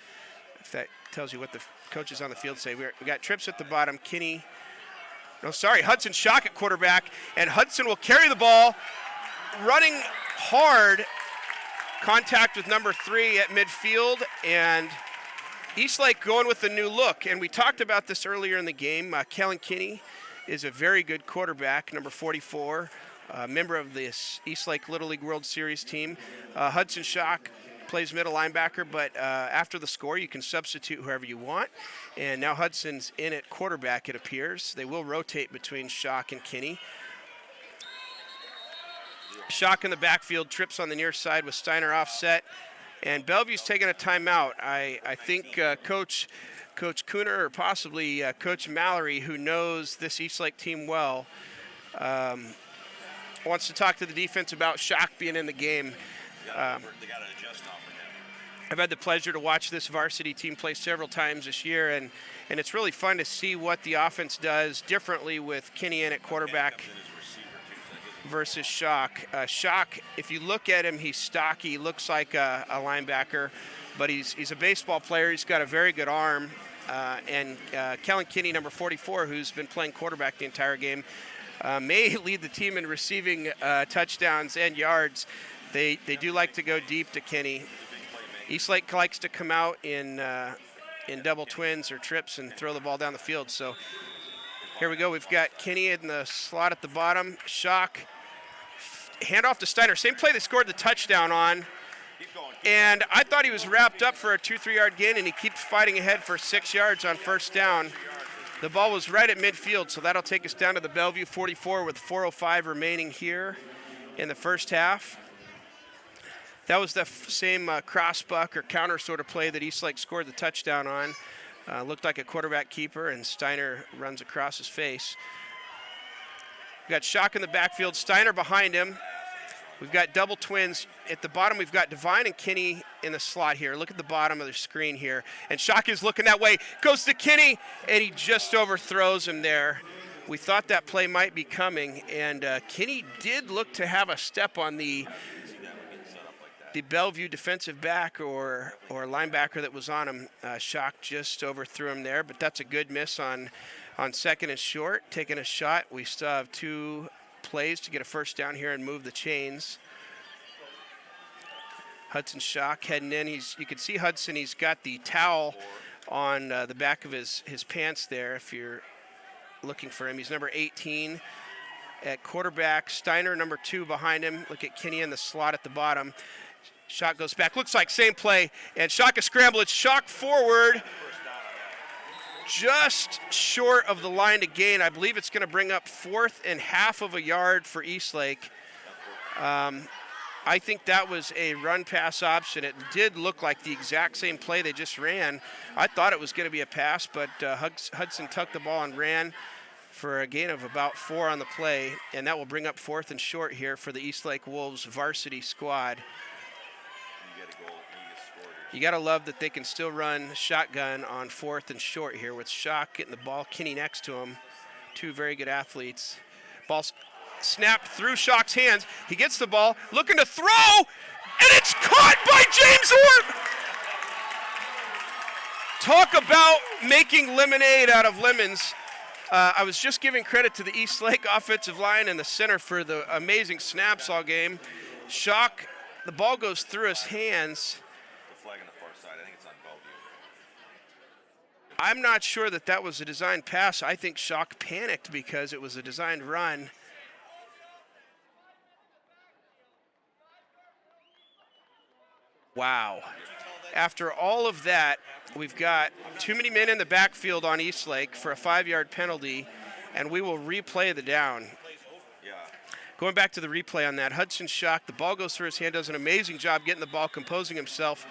B: if that tells you what the coaches on the field say. We got trips at the bottom. Hudson Schock at quarterback, and Hudson will carry the ball, running hard, contact with number 3 at midfield, and Eastlake going with a new look. And we talked about this earlier in the game. Kellen Kinney is a very good quarterback, number 44, member of this Eastlake Little League World Series team. Hudson Schock plays middle linebacker, but after the score, you can substitute whoever you want. And now Hudson's in at quarterback, it appears. They will rotate between Schock and Kinney. Schock in the backfield, trips on the near side with Steiner offset. And Bellevue's taking a timeout. I think Coach Cooner or possibly Coach Mallory, who knows this Eastlake team well, wants to talk to the defense about Schock being in the game.
A: They got to adjust now for him.
B: I've had the pleasure to watch this varsity team play several times this year, and it's really fun to see what the offense does differently with Kinney in at quarterback versus Schock. Schock, if you look at him, he's stocky, looks like a linebacker, but he's a baseball player. He's got a very good arm. And Kellen Kinney, number 44, who's been playing quarterback the entire game, may lead the team in receiving touchdowns and yards. They do like to go deep to Kinney. Eastlake likes to come out in double twins or trips and throw the ball down the field. So here we go. We've got Kinney in the slot at the bottom. Schock, handoff to Steiner. Same play they scored the touchdown on. And I thought he was wrapped up for a 2-3 yard gain, and he keeps fighting ahead for 6 yards on first down. The ball was right at midfield, so that'll take us down to the Bellevue 44 with 4:05 remaining here in the first half. That was the same cross-buck or counter sort of play that Eastlake scored the touchdown on. Looked like a quarterback keeper, and Steiner runs across his face. We've got Schock in the backfield, Steiner behind him. We've got double twins. At the bottom, we've got Devine and Kinney in the slot here. Look at the bottom of the screen here. And Schock is looking that way. Goes to Kinney, and he just overthrows him there. We thought that play might be coming, and Kinney did look to have a step on the the Bellevue defensive back or linebacker that was on him. Shock just overthrew him there, but that's a good miss on second and short. Taking a shot. We still have 2 plays to get a first down here and move the chains. Hudson Shock heading in. You can see Hudson, he's got the towel on the back of his pants there if you're looking for him. He's number 18 at quarterback. Steiner, number 2 behind him. Look at Kinney in the slot at the bottom. Shock goes back. Looks like same play. And Shock a scramble. It's Shock forward. Just short of the line to gain. I believe it's going to bring up 4th and half of a yard for Eastlake. I think that was a run-pass option. It did look like the exact same play they just ran. I thought it was going to be a pass, but Hudson tucked the ball and ran for a gain of about 4 on the play, and that will bring up 4th and short here for the Eastlake Wolves varsity squad. You got to love that they can still run shotgun on 4th and short here with Shock getting the ball, Kinney next to him. 2 very good athletes. Ball snapped through Shock's hands. He gets the ball, looking to throw, and it's caught by James Ort! Talk about making lemonade out of lemons. I was just giving credit to the Eastlake offensive line and the center for the amazing snaps all game. Shock, the ball goes through his hands.
A: The flag on the far side, I think it's on Bellevue.
B: I'm not sure that was a designed pass. I think Shock panicked because it was a designed run. Wow. After all of that, we've got too many men in the backfield on Eastlake for a 5-yard penalty, and we will replay the down.
A: Yeah.
B: Going back to the replay on that, Hudson Shock, the ball goes through his hand, does an amazing job getting the ball, composing himself,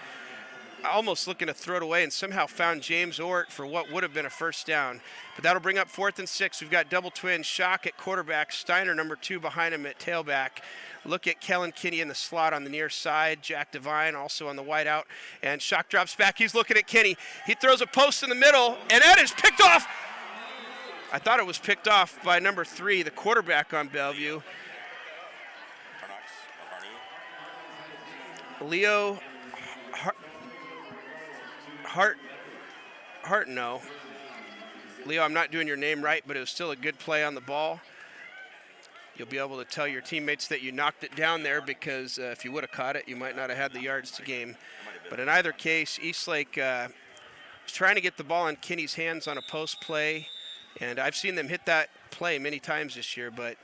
B: almost looking to throw it away, and somehow found James Ort for what would have been a first down. But that'll bring up 4th and 6. We've got double twins, Shock at quarterback, Steiner, number 2, behind him at tailback. Look at Kellen Kinney in the slot on the near side. Jack Devine also on the wide out. And Shock drops back. He's looking at Kinney. He throws a post in the middle, and that is picked off. I thought it was picked off by number 3, the quarterback on Bellevue. Leo Hartnell. Leo, I'm not doing your name right, but it was still a good play on the ball. You'll be able to tell your teammates that you knocked it down there because if you would have caught it, you might not have had the yards to gain. But in either case, Eastlake was trying to get the ball in Kinney's hands on a post play, and I've seen them hit that play many times this year, but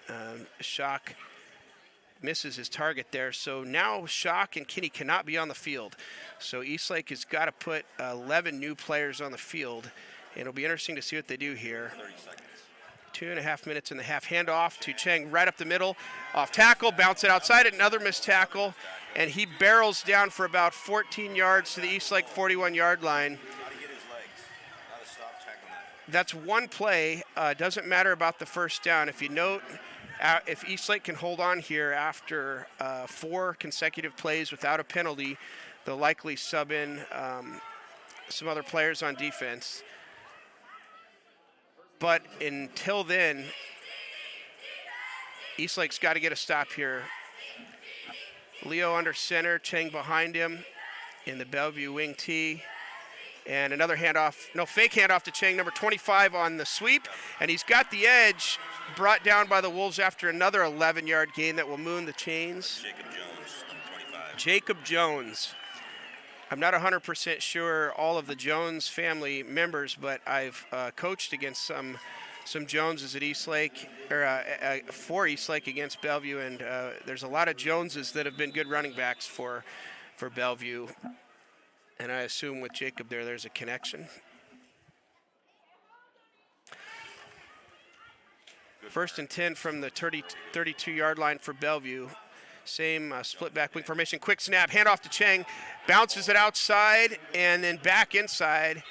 B: Shock misses his target there. So now Shock and Kinney cannot be on the field. So Eastlake has got to put 11 new players on the field, and it'll be interesting to see what they do here. 2.5 minutes in the half. Handoff to Cheng right up the middle. Off tackle, bounce it outside, another missed tackle, and he barrels down for about 14 yards to the Eastlake 41-yard line. That's one play. Doesn't matter about the first down. If you note, if Eastlake can hold on here after 4 consecutive plays without a penalty, they'll likely sub in some other players on defense. But until then, Eastlake's got to get a stop here. Leo under center, Cheng behind him in the Bellevue wing tee. And another fake handoff to Cheng, number 25 on the sweep. And he's got the edge brought down by the Wolves after another 11-yard gain that will moon the chains.
A: Jacob Jones, number 25.
B: Jacob Jones. I'm not 100% sure all of the Jones family members, but I've coached against some Joneses at Eastlake, or for Eastlake against Bellevue, and there's a lot of Joneses that have been good running backs for Bellevue. And I assume with Jacob there's a connection. First and 10 from the 32-yard line for Bellevue. Same split back wing formation. Quick snap, handoff to Cheng. Bounces it outside and then back inside.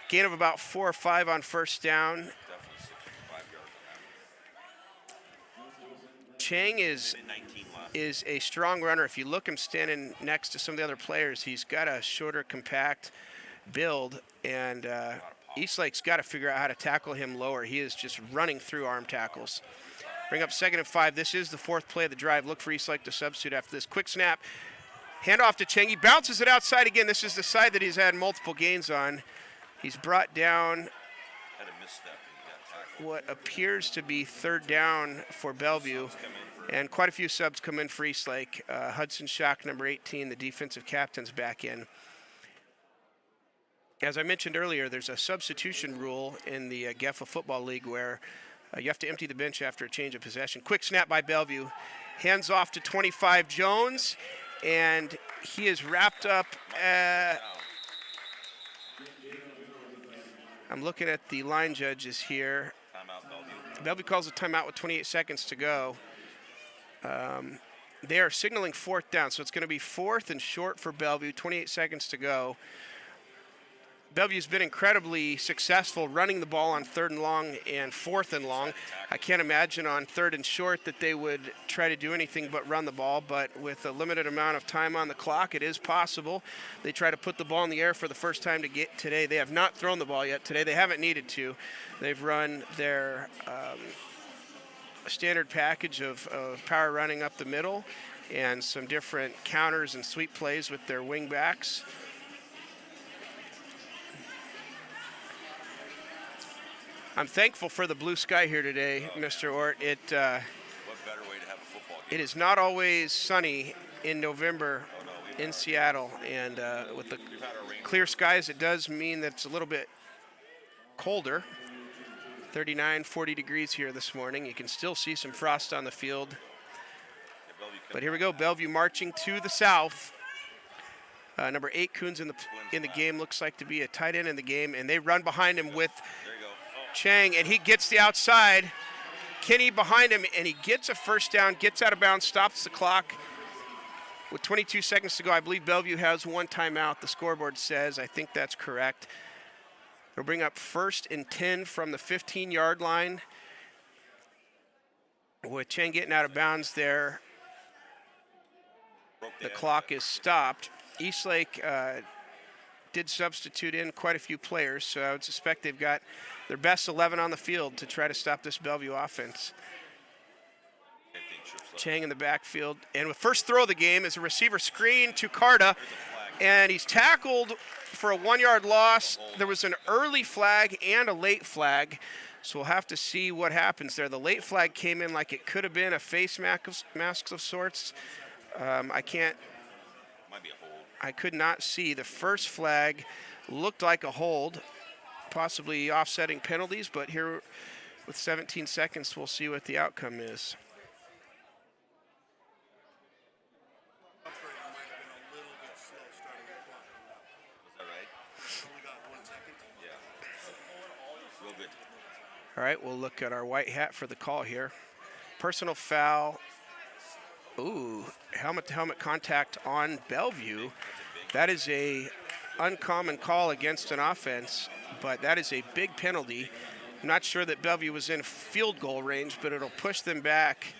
B: Gain of about 4 or 5 on first down. Cheng is a strong runner. If you look him standing next to some of the other players, he's got a shorter, compact build, and Eastlake's got to figure out how to tackle him lower. He is just running through arm tackles. Bring up 2nd and 5. This is the 4th play of the drive. Look for Eastlake to substitute after this. Quick snap. Handoff to Cheng. He bounces it outside again. This is the side that he's had multiple gains on. He's brought down
A: Had a misstep and he got tackled.
B: what appears to be third down for Bellevue. And quite a few subs come in for Eastlake. Hudson Schock, number 18, the defensive captain's back in. As I mentioned earlier, there's a substitution rule in the GEJFA Football League where you have to empty the bench after a change of possession. Quick snap by Bellevue. Hands off to 25 Jones, and he is wrapped up. I'm looking at the line judges here.
A: Timeout, Bellevue.
B: Bellevue calls a timeout with 28 seconds to go. They are signaling fourth down, so it's going to be fourth and short for Bellevue, 28 seconds to go. Bellevue's been incredibly successful running the ball on third and long and fourth and long. I can't imagine on third and short that they would try to do anything but run the ball, but with a limited amount of time on the clock, it is possible. They try to put the ball in the air for the first time today. They have not thrown the ball yet today. They haven't needed to. They've run their standard package of power running up the middle and some different counters and sweep plays with their wing backs. I'm thankful for the blue sky here today, Mr. Ort.
A: What better way to have a football game?
B: It is not always sunny in November in Seattle, and with the clear skies, it does mean that it's a little bit colder. 39, 40 degrees here this morning. You can still see some frost on the field. But here we go, Bellevue marching to the south. Number 8, Coons in the game, looks like to be a tight end in the game, and they run behind him with Cheng, and he gets the outside. Kinney behind him, and he gets a first down, gets out of bounds, stops the clock. With 22 seconds to go, I believe Bellevue has one timeout. The scoreboard says, I think that's correct. They'll bring up 1st and 10 from the 15-yard line. With Cheng getting out of bounds there, the clock is stopped. Eastlake did substitute in quite a few players, so I would suspect they've got their best 11 on the field to try to stop this Bellevue offense. Cheng in the backfield. And with first throw of the game is a receiver screen to Carta, and he's tackled for a 1-yard loss. There was an early flag and a late flag, so we'll have to see what happens there. The late flag came in like it could have been a face mask of sorts. I could not see. The first flag looked like a hold, possibly offsetting penalties, but here with 17 seconds, we'll see what the outcome is. All right, we'll look at our white hat for the call here. Personal foul. Ooh, helmet-to-helmet contact on Bellevue. That is a uncommon call against an offense, but that is a big penalty. I'm not sure that Bellevue was in field goal range, but it'll push them back.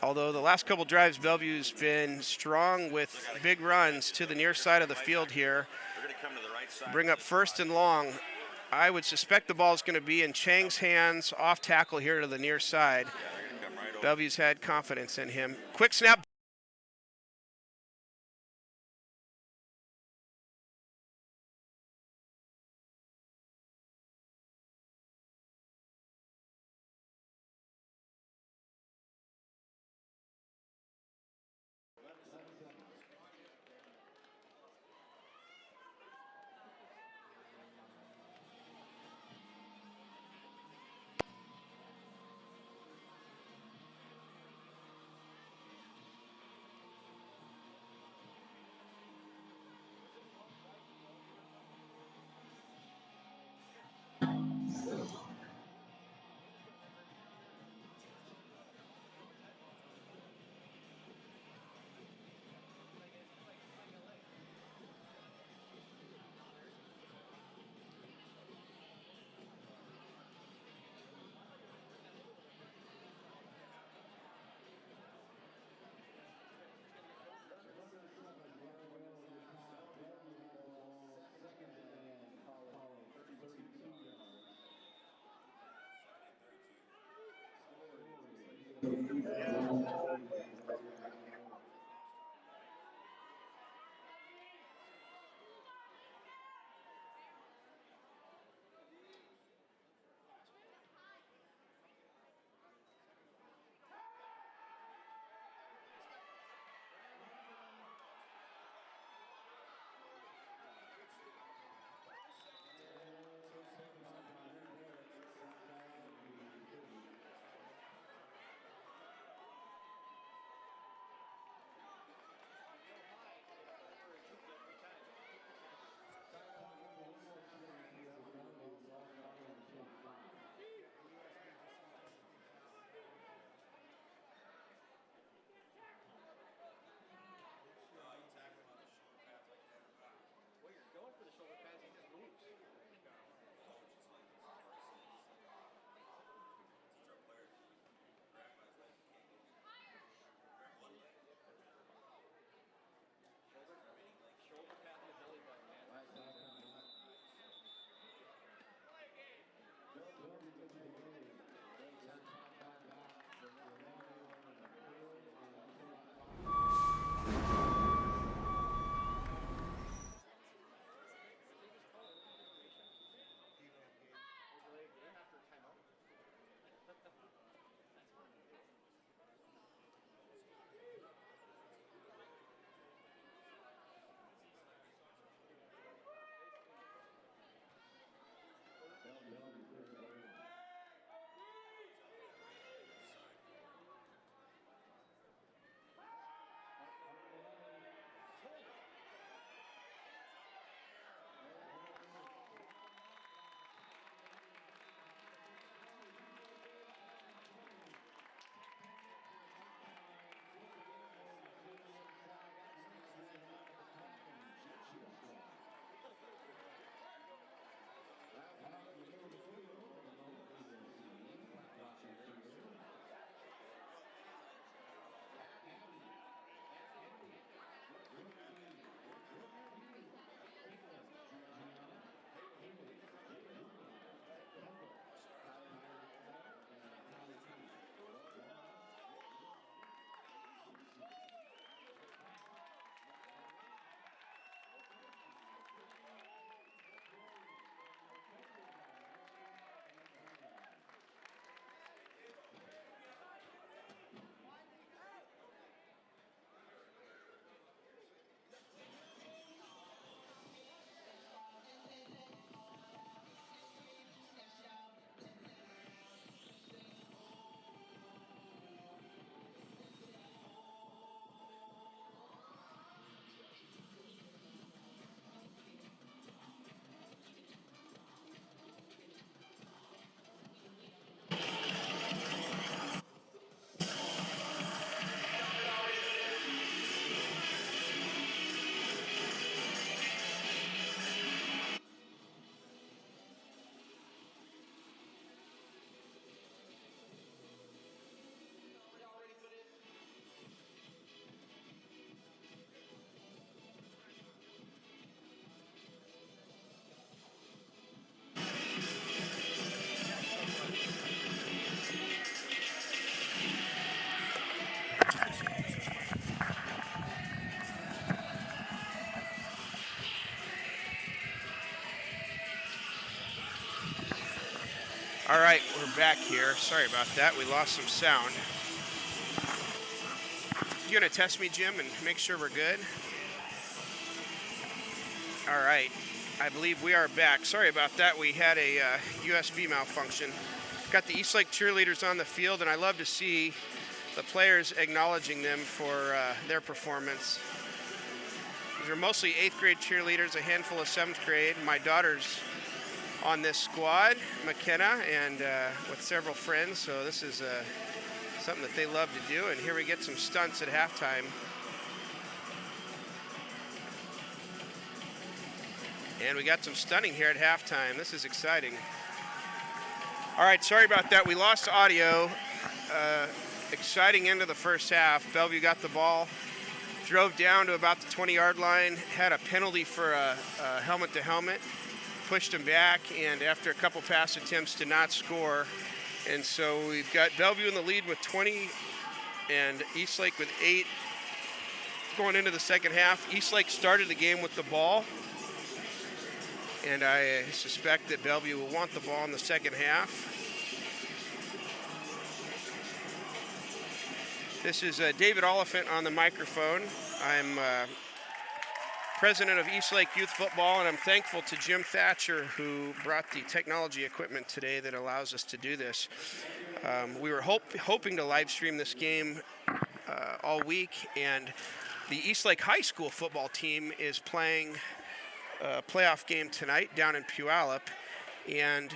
B: Although the last couple drives, Bellevue's been strong with big runs to the near side of the field here. Bring up 1st and long. I would suspect the ball is going to be in Cheng's hands, off tackle here to the near side. Bellevue's had confidence in him. Quick snap. All right, we're back here. Sorry about that. We lost some sound. You gonna test me, Jim, and make sure we're good? All right. I believe we are back. Sorry about that. We had a USB malfunction. Got the Eastlake cheerleaders on the field, and I love to see the players acknowledging them for their performance. These are mostly 8th grade cheerleaders, a handful of 7th grade. My daughter's on this squad, McKenna, and with several friends, so this is something that they love to do. And here we get some stunts at halftime. And we got some stunning here at halftime. This is exciting. All right, sorry about that. We lost audio. Exciting end of the first half. Bellevue got the ball, drove down to about the 20-yard line, had a penalty for a helmet-to-helmet, pushed him back, and after a couple pass attempts did not score. And so we've got Bellevue in the lead with 20 and Eastlake with 8 going into the second half. Eastlake started the game with the ball, and I suspect that Bellevue will want the ball in the second half. This is David Oliphant on the microphone. I'm president of Eastlake Youth Football, and I'm thankful to Jim Thatcher, who brought the technology equipment today that allows us to do this. We were hoping to live stream this game all week, and the Eastlake High School football team is playing a playoff game tonight down in Puyallup, and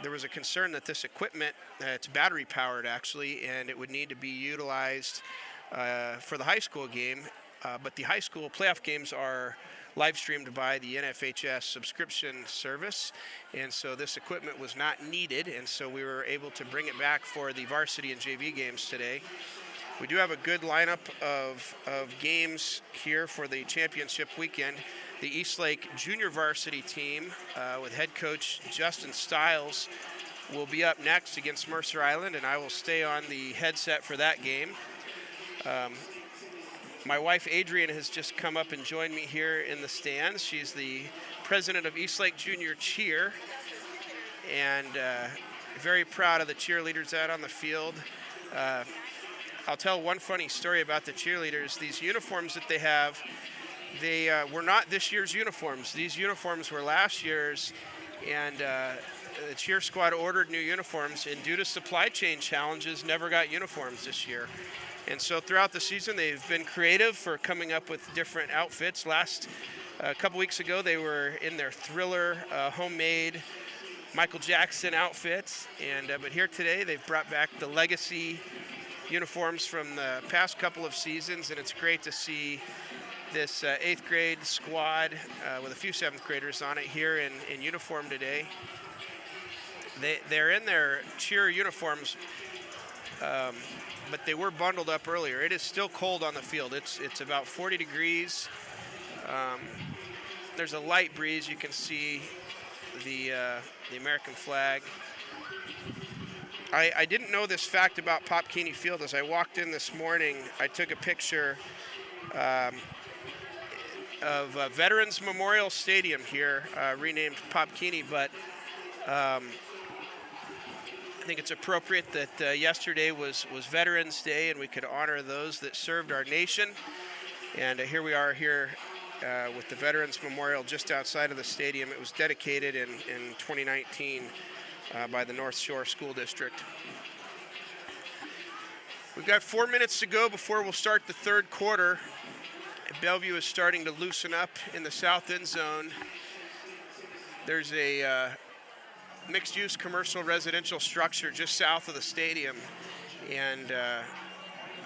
B: there was a concern that this equipment, it's battery powered actually, and it would need to be utilized for the high school game. But the high school playoff games are live streamed by the NFHS subscription service, and so this equipment was not needed, and so we were able to bring it back for the varsity and JV games today. We do have a good lineup of games here for the championship weekend. The Eastlake junior varsity team with head coach Justin Stiles will be up next against Mercer Island, and I will stay on the headset for that game. My wife Adrian has just come up and joined me here in the stands. She's the president of Eastlake Junior Cheer, and very proud of the cheerleaders out on the field. I'll tell one funny story about the cheerleaders. These uniforms that they have, they were not this year's uniforms. These uniforms were last year's, and the cheer squad ordered new uniforms, and due to supply chain challenges, never got uniforms this year. And so throughout the season, they've been creative for coming up with different outfits. A couple weeks ago, they were in their Thriller homemade Michael Jackson outfits, and but here today, they've brought back the legacy uniforms from the past couple of seasons, and it's great to see this 8th grade squad with a few 7th graders on it here in uniform today. They're in their cheer uniforms, but they were bundled up earlier. It is still cold on the field. It's about 40 degrees. There's a light breeze. You can see the American flag. I didn't know this fact about Pop Keeney Field. As I walked in this morning, I took a picture of Veterans Memorial Stadium here, renamed Pop Keeney, but I think it's appropriate that yesterday was Veterans Day, and we could honor those that served our nation. And here we are here with the Veterans Memorial just outside of the stadium. It was dedicated in 2019 by the North Shore School District. We've got 4 minutes to go before we'll start the third quarter. Bellevue is starting to loosen up in the south end zone. There's a mixed-use commercial residential structure just south of the stadium, and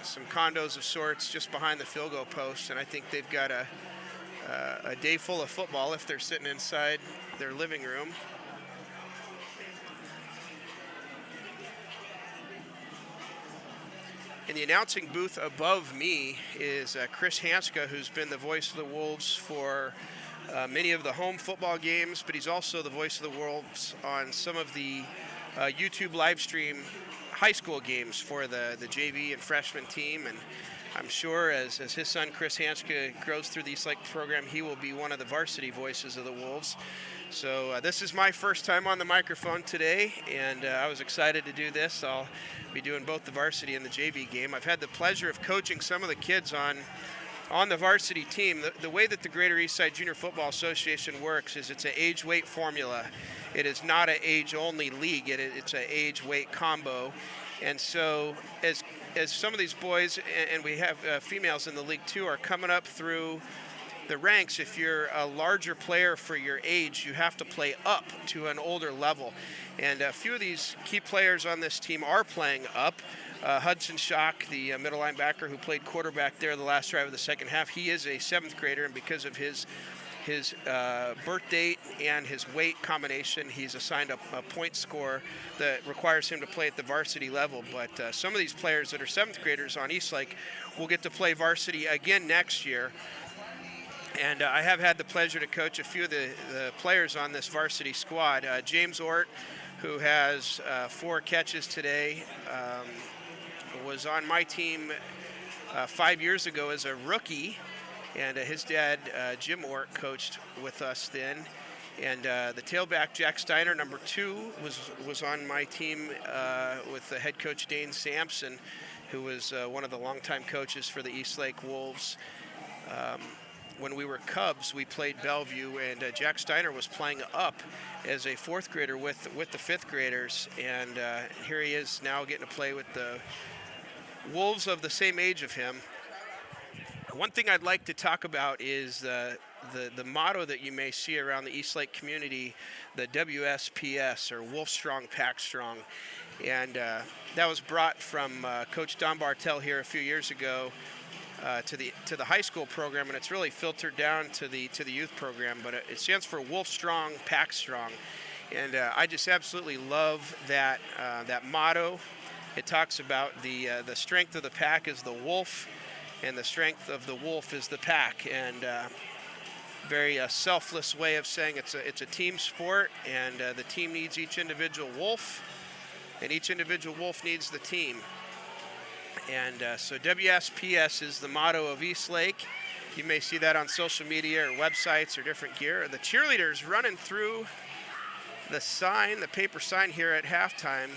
B: some condos of sorts just behind the field goal post. And I think they've got a day full of football if they're sitting inside their living room. In the announcing booth above me is Chris Hanska, who's been the voice of the Wolves for many of the home football games, but he's also the voice of the Wolves on some of the YouTube live stream high school games for the JV and freshman team. And I'm sure as his son Chris Hanska grows through the Eastlake program, he will be one of the varsity voices of the Wolves. So this is my first time on the microphone today, and I was excited to do this. I'll be doing both the varsity and the JV game. I've had the pleasure of coaching some of the kids on the varsity team. The way that the Greater Eastside Junior Football Association works is it's an age-weight formula. It is not an age-only league. It's an age-weight combo. And so as some of these boys, and we have females in the league too, are coming up through the ranks, if you're a larger player for your age, you have to play up to an older level. And a few of these key players on this team are playing up. Hudson Schock, the middle linebacker who played quarterback there the last drive of the second half, he is a 7th grader, and because of his birth date and his weight combination, he's assigned a point score that requires him to play at the varsity level. But some of these players that are 7th graders on Eastlake will get to play varsity again next year. And I have had the pleasure to coach a few of the players on this varsity squad. James Ort, who has 4 catches today, was on my team 5 years ago as a rookie. And his dad, Jim Ort, coached with us then. And the tailback, Jack Steiner, number 2, was on my team with the head coach, Dane Sampson, who was one of the longtime coaches for the Eastlake Wolves. When we were Cubs, we played Bellevue, and Jack Steiner was playing up as a 4th grader with the 5th graders. And here he is now getting to play with the Wolves of the same age of him. One thing I'd like to talk about is the motto that you may see around the Eastlake community, the WSPS, or Wolf Strong, Pack Strong. And that was brought from Coach Don Bartel here a few years ago to the high school program, and it's really filtered down to the youth program. But it stands for Wolf Strong, Pack Strong. And I just absolutely love that motto. It talks about the strength of the pack is the wolf, and the strength of the wolf is the pack. And very selfless way of saying it's a team sport, and the team needs each individual wolf, and each individual wolf needs the team. And so WSPS is the motto of Eastlake. You may see that on social media or websites or different gear. The cheerleaders running through the sign, the paper sign here at halftime.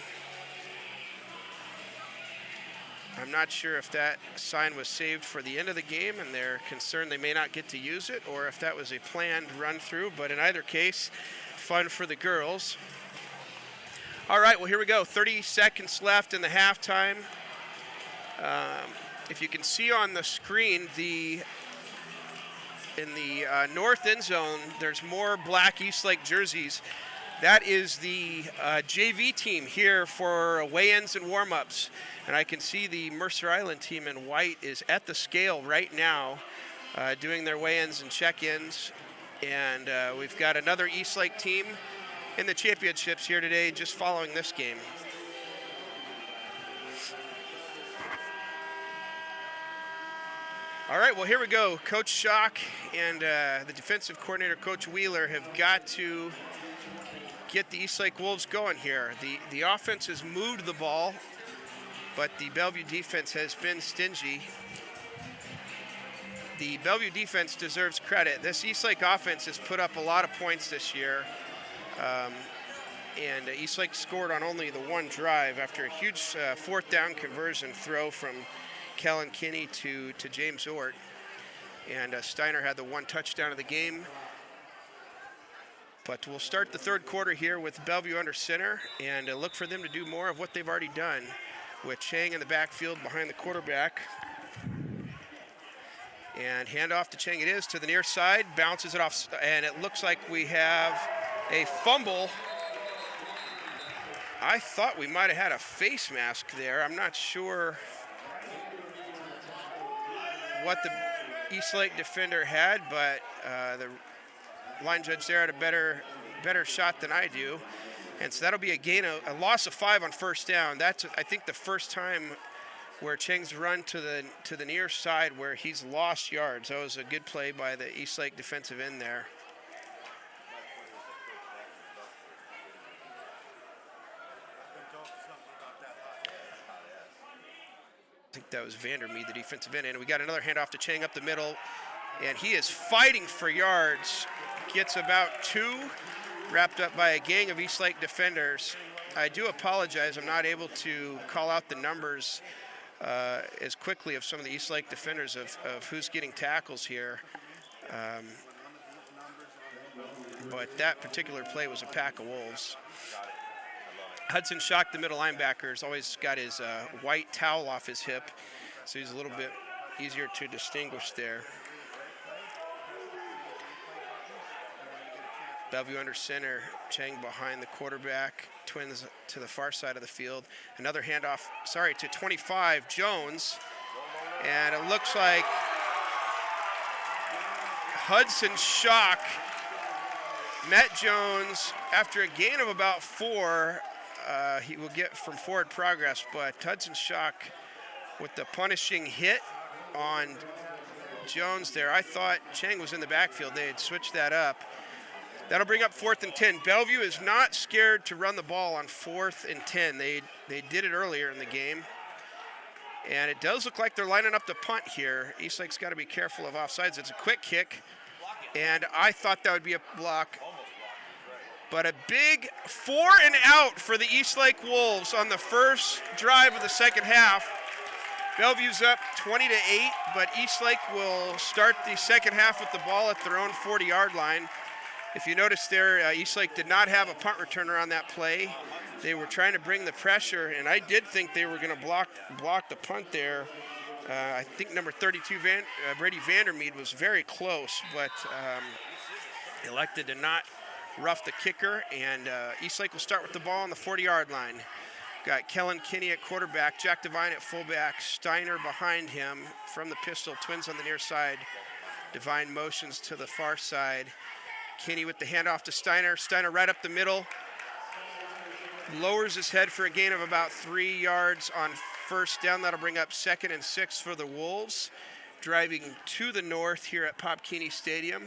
B: I'm not sure if that sign was saved for the end of the game and they're concerned they may not get to use it, or if that was a planned run through, but in either case, fun for the girls. All right, well, here we go. 30 seconds left in the halftime. If you can see on the screen, in the north end zone, there's more black Eastlake jerseys. That is the JV team here for weigh-ins and warm-ups. And I can see the Mercer Island team in white is at the scale right now doing their weigh-ins and check-ins. And we've got another Eastlake team in the championships here today just following this game. All right, well, here we go. Coach Schock and the defensive coordinator, Coach Wheeler, have got to get the Eastlake Wolves going here. The offense has moved the ball, but the Bellevue defense has been stingy. The Bellevue defense deserves credit. This Eastlake offense has put up a lot of points this year, and Eastlake scored on only the one drive after a huge 4th down conversion throw from Kellen Kinney to James Ort. And Steiner had the one touchdown of the game. But we'll start the third quarter here with Bellevue under center and look for them to do more of what they've already done, with Chang in the backfield behind the quarterback. And handoff to Chang it is to the near side, bounces it off, and it looks like we have a fumble. I thought we might have had a face mask there. I'm not sure what the Eastlake defender had, but the line judge there had a better shot than I do. And so that'll be a loss of 5 on first down. That's, I think, the first time where Cheng's run to the near side where he's lost yards. That was a good play by the Eastlake defensive end there. think that was Vandermeed, the defensive end. And we got another handoff to Chang up the middle. And he is fighting for yards. Gets about 2, wrapped up by a gang of Eastlake defenders. I do apologize. I'm not able to call out the numbers as quickly of some of the Eastlake defenders of who's getting tackles here. But that particular play was a pack of wolves. Hudson Schock, the middle linebacker, has always got his white towel off his hip, so he's a little bit easier to distinguish there. Bellevue under center, Chang behind the quarterback, Twins to the far side of the field. Another handoff, to 25, Jones. And it looks like Hudson Schock met Jones after a gain of about 4. He will get from forward progress, but Hudson Schock with the punishing hit on Jones there. I thought Chang was in the backfield. They had switched that up. That'll bring up 4th and 10. Bellevue is not scared to run the ball on 4th and 10. They did it earlier in the game. And it does look like they're lining up to punt here. Eastlake's got to be careful of offsides. It's a quick kick, and I thought that would be a block. But a big 4 and out for the Eastlake Wolves on the first drive of the second half. Bellevue's up 20-8, but Eastlake will start the second half with the ball at their own 40-yard line. If you notice there, Eastlake did not have a punt returner on that play. They were trying to bring the pressure, and I did think they were going to block the punt there. I think number 32, Brady Vandermeed, was very close, but elected to not rough the kicker, and Eastlake will start with the ball on the 40-yard line. Got Kellen Kinney at quarterback, Jack Devine at fullback, Steiner behind him from the pistol, Twins on the near side. Devine motions to the far side. Kinney with the handoff to Steiner. Steiner right up the middle. Lowers his head for a gain of about 3 yards on first down. That'll bring up 2nd and 6 for the Wolves. Driving to the north here at Pop Keeney Stadium.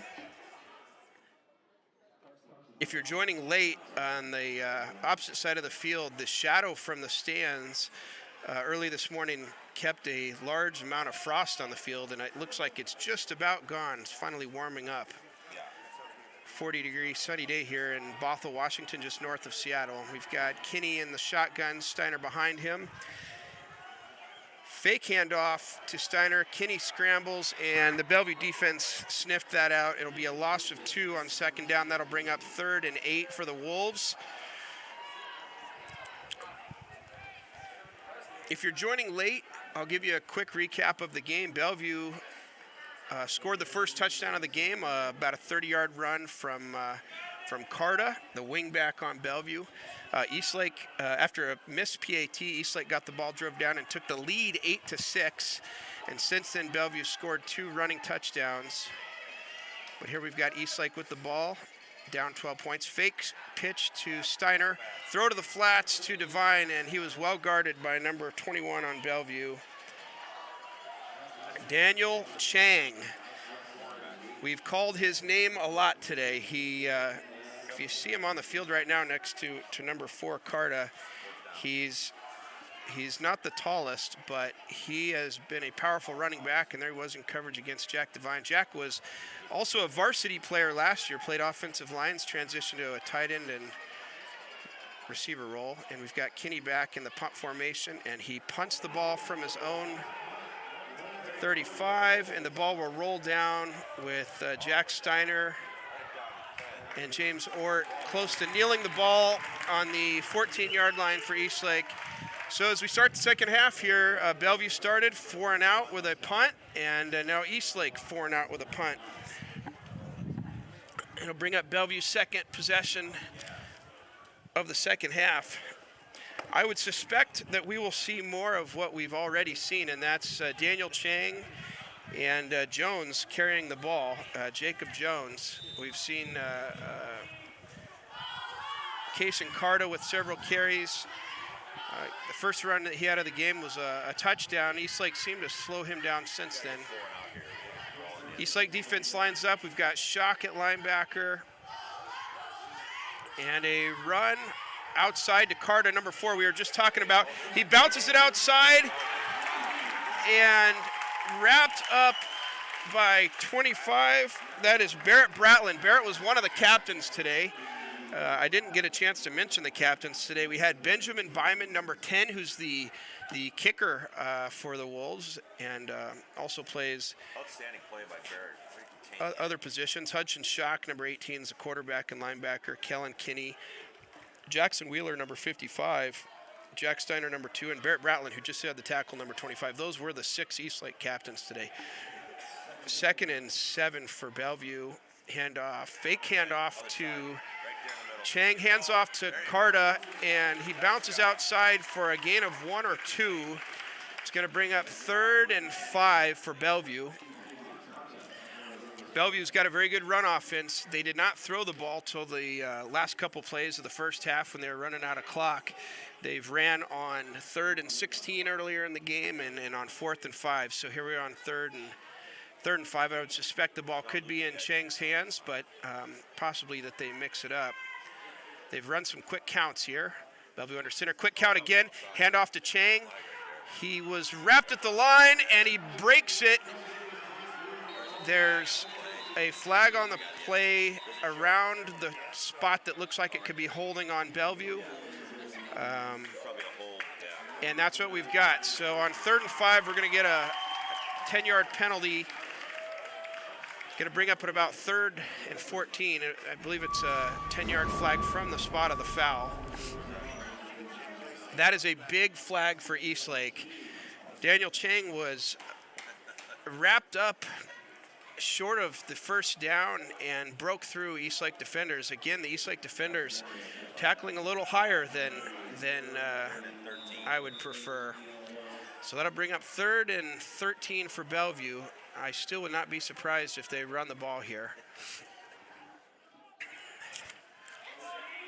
B: If you're joining late on the opposite side of the field, the shadow from the stands early this morning kept a large amount of frost on the field, and it looks like it's just about gone. It's finally warming up. 40-degree sunny day here in Bothell, Washington, just north of Seattle. We've got Kinney in the shotgun, Steiner behind him. Fake handoff to Steiner. Kinney scrambles, and the Bellevue defense sniffed that out. It'll be a loss of 2 on second down. That'll bring up 3rd and 8 for the Wolves. If you're joining late, I'll give you a quick recap of the game. Bellevue scored the first touchdown of the game, about a 30-yard run from Carta, the wingback on Bellevue. Eastlake, after a missed PAT, Eastlake got the ball, drove down, and took the lead 8-6. And since then, Bellevue scored 2 running touchdowns. But here we've got Eastlake with the ball, down 12 points. Fake pitch to Steiner, throw to the flats to Devine, and he was well guarded by number 21 on Bellevue. Daniel Chang. We've called his name a lot today. He, if you see him on the field right now next to number 4, Carta, he's not the tallest, but he has been a powerful running back, and there he was in coverage against Jack Devine. Jack was also a varsity player last year, played offensive lines, transitioned to a tight end and receiver role. And we've got Kinney back in the punt formation, and he punts the ball from his own 35, and the ball will roll down with Jack Steiner and James Ort close to kneeling the ball on the 14-yard line for Eastlake. So as we start the second half here, Bellevue started 4 and out with a punt, and now Eastlake 4 and out with a punt. It'll bring up Bellevue's second possession of the second half. I would suspect that we will see more of what we've already seen, and that's Daniel Chang and Jones carrying the ball, Jacob Jones. We've seen Case and Carta with several carries. The first run that he had of the game was a touchdown. Eastlake seemed to slow him down since then. Eastlake defense lines up. We've got Schock at linebacker. And a run outside to Carta, number 4, we were just talking about. He bounces it outside, and wrapped up by 25. That is Barrett Bratlin. Barrett was one of the captains today. I didn't get a chance to mention the captains today. We had Benjamin Byman, number 10, who's the kicker for the Wolves, and also plays
A: outstanding play by Barrett.
B: other positions. Hudson Schock, number 18, is a quarterback and linebacker. Kellen Kinney, Jackson Wheeler, number 55, Jack Steiner, number 2, and Barrett Bratlin, who just had the tackle, number 25. Those were the 6 Eastlake captains today. 2nd and 7 for Bellevue. Handoff, fake handoff to Chang, hands off to Carta, and he bounces outside for a gain of 1 or 2. It's going to bring up 3rd and 5 for Bellevue. Bellevue's got a very good run offense. They did not throw the ball till the last couple plays of the first half when they were running out of clock. They've ran on 3rd and 16 earlier in the game and on 4th and 5. So here we are on 3rd and 5. I would suspect the ball could be in Chang's hands, but possibly that they mix it up. They've run some quick counts here. Bellevue under center. Quick count again. Handoff to Chang. He was wrapped at the line, and he breaks it. There's a flag on the play around the spot that looks like it could be holding on Bellevue. And that's what we've got. So on 3rd and 5, we're going to get a 10-yard penalty. Going to bring up at about 3rd and 14. I believe it's a 10-yard flag from the spot of the foul. That is a big flag for Eastlake. Daniel Chang was wrapped up short of the first down and broke through Eastlake defenders. Again, the Eastlake defenders tackling a little higher than I would prefer. So that'll bring up 3rd and 13 for Bellevue. I still would not be surprised if they run the ball here.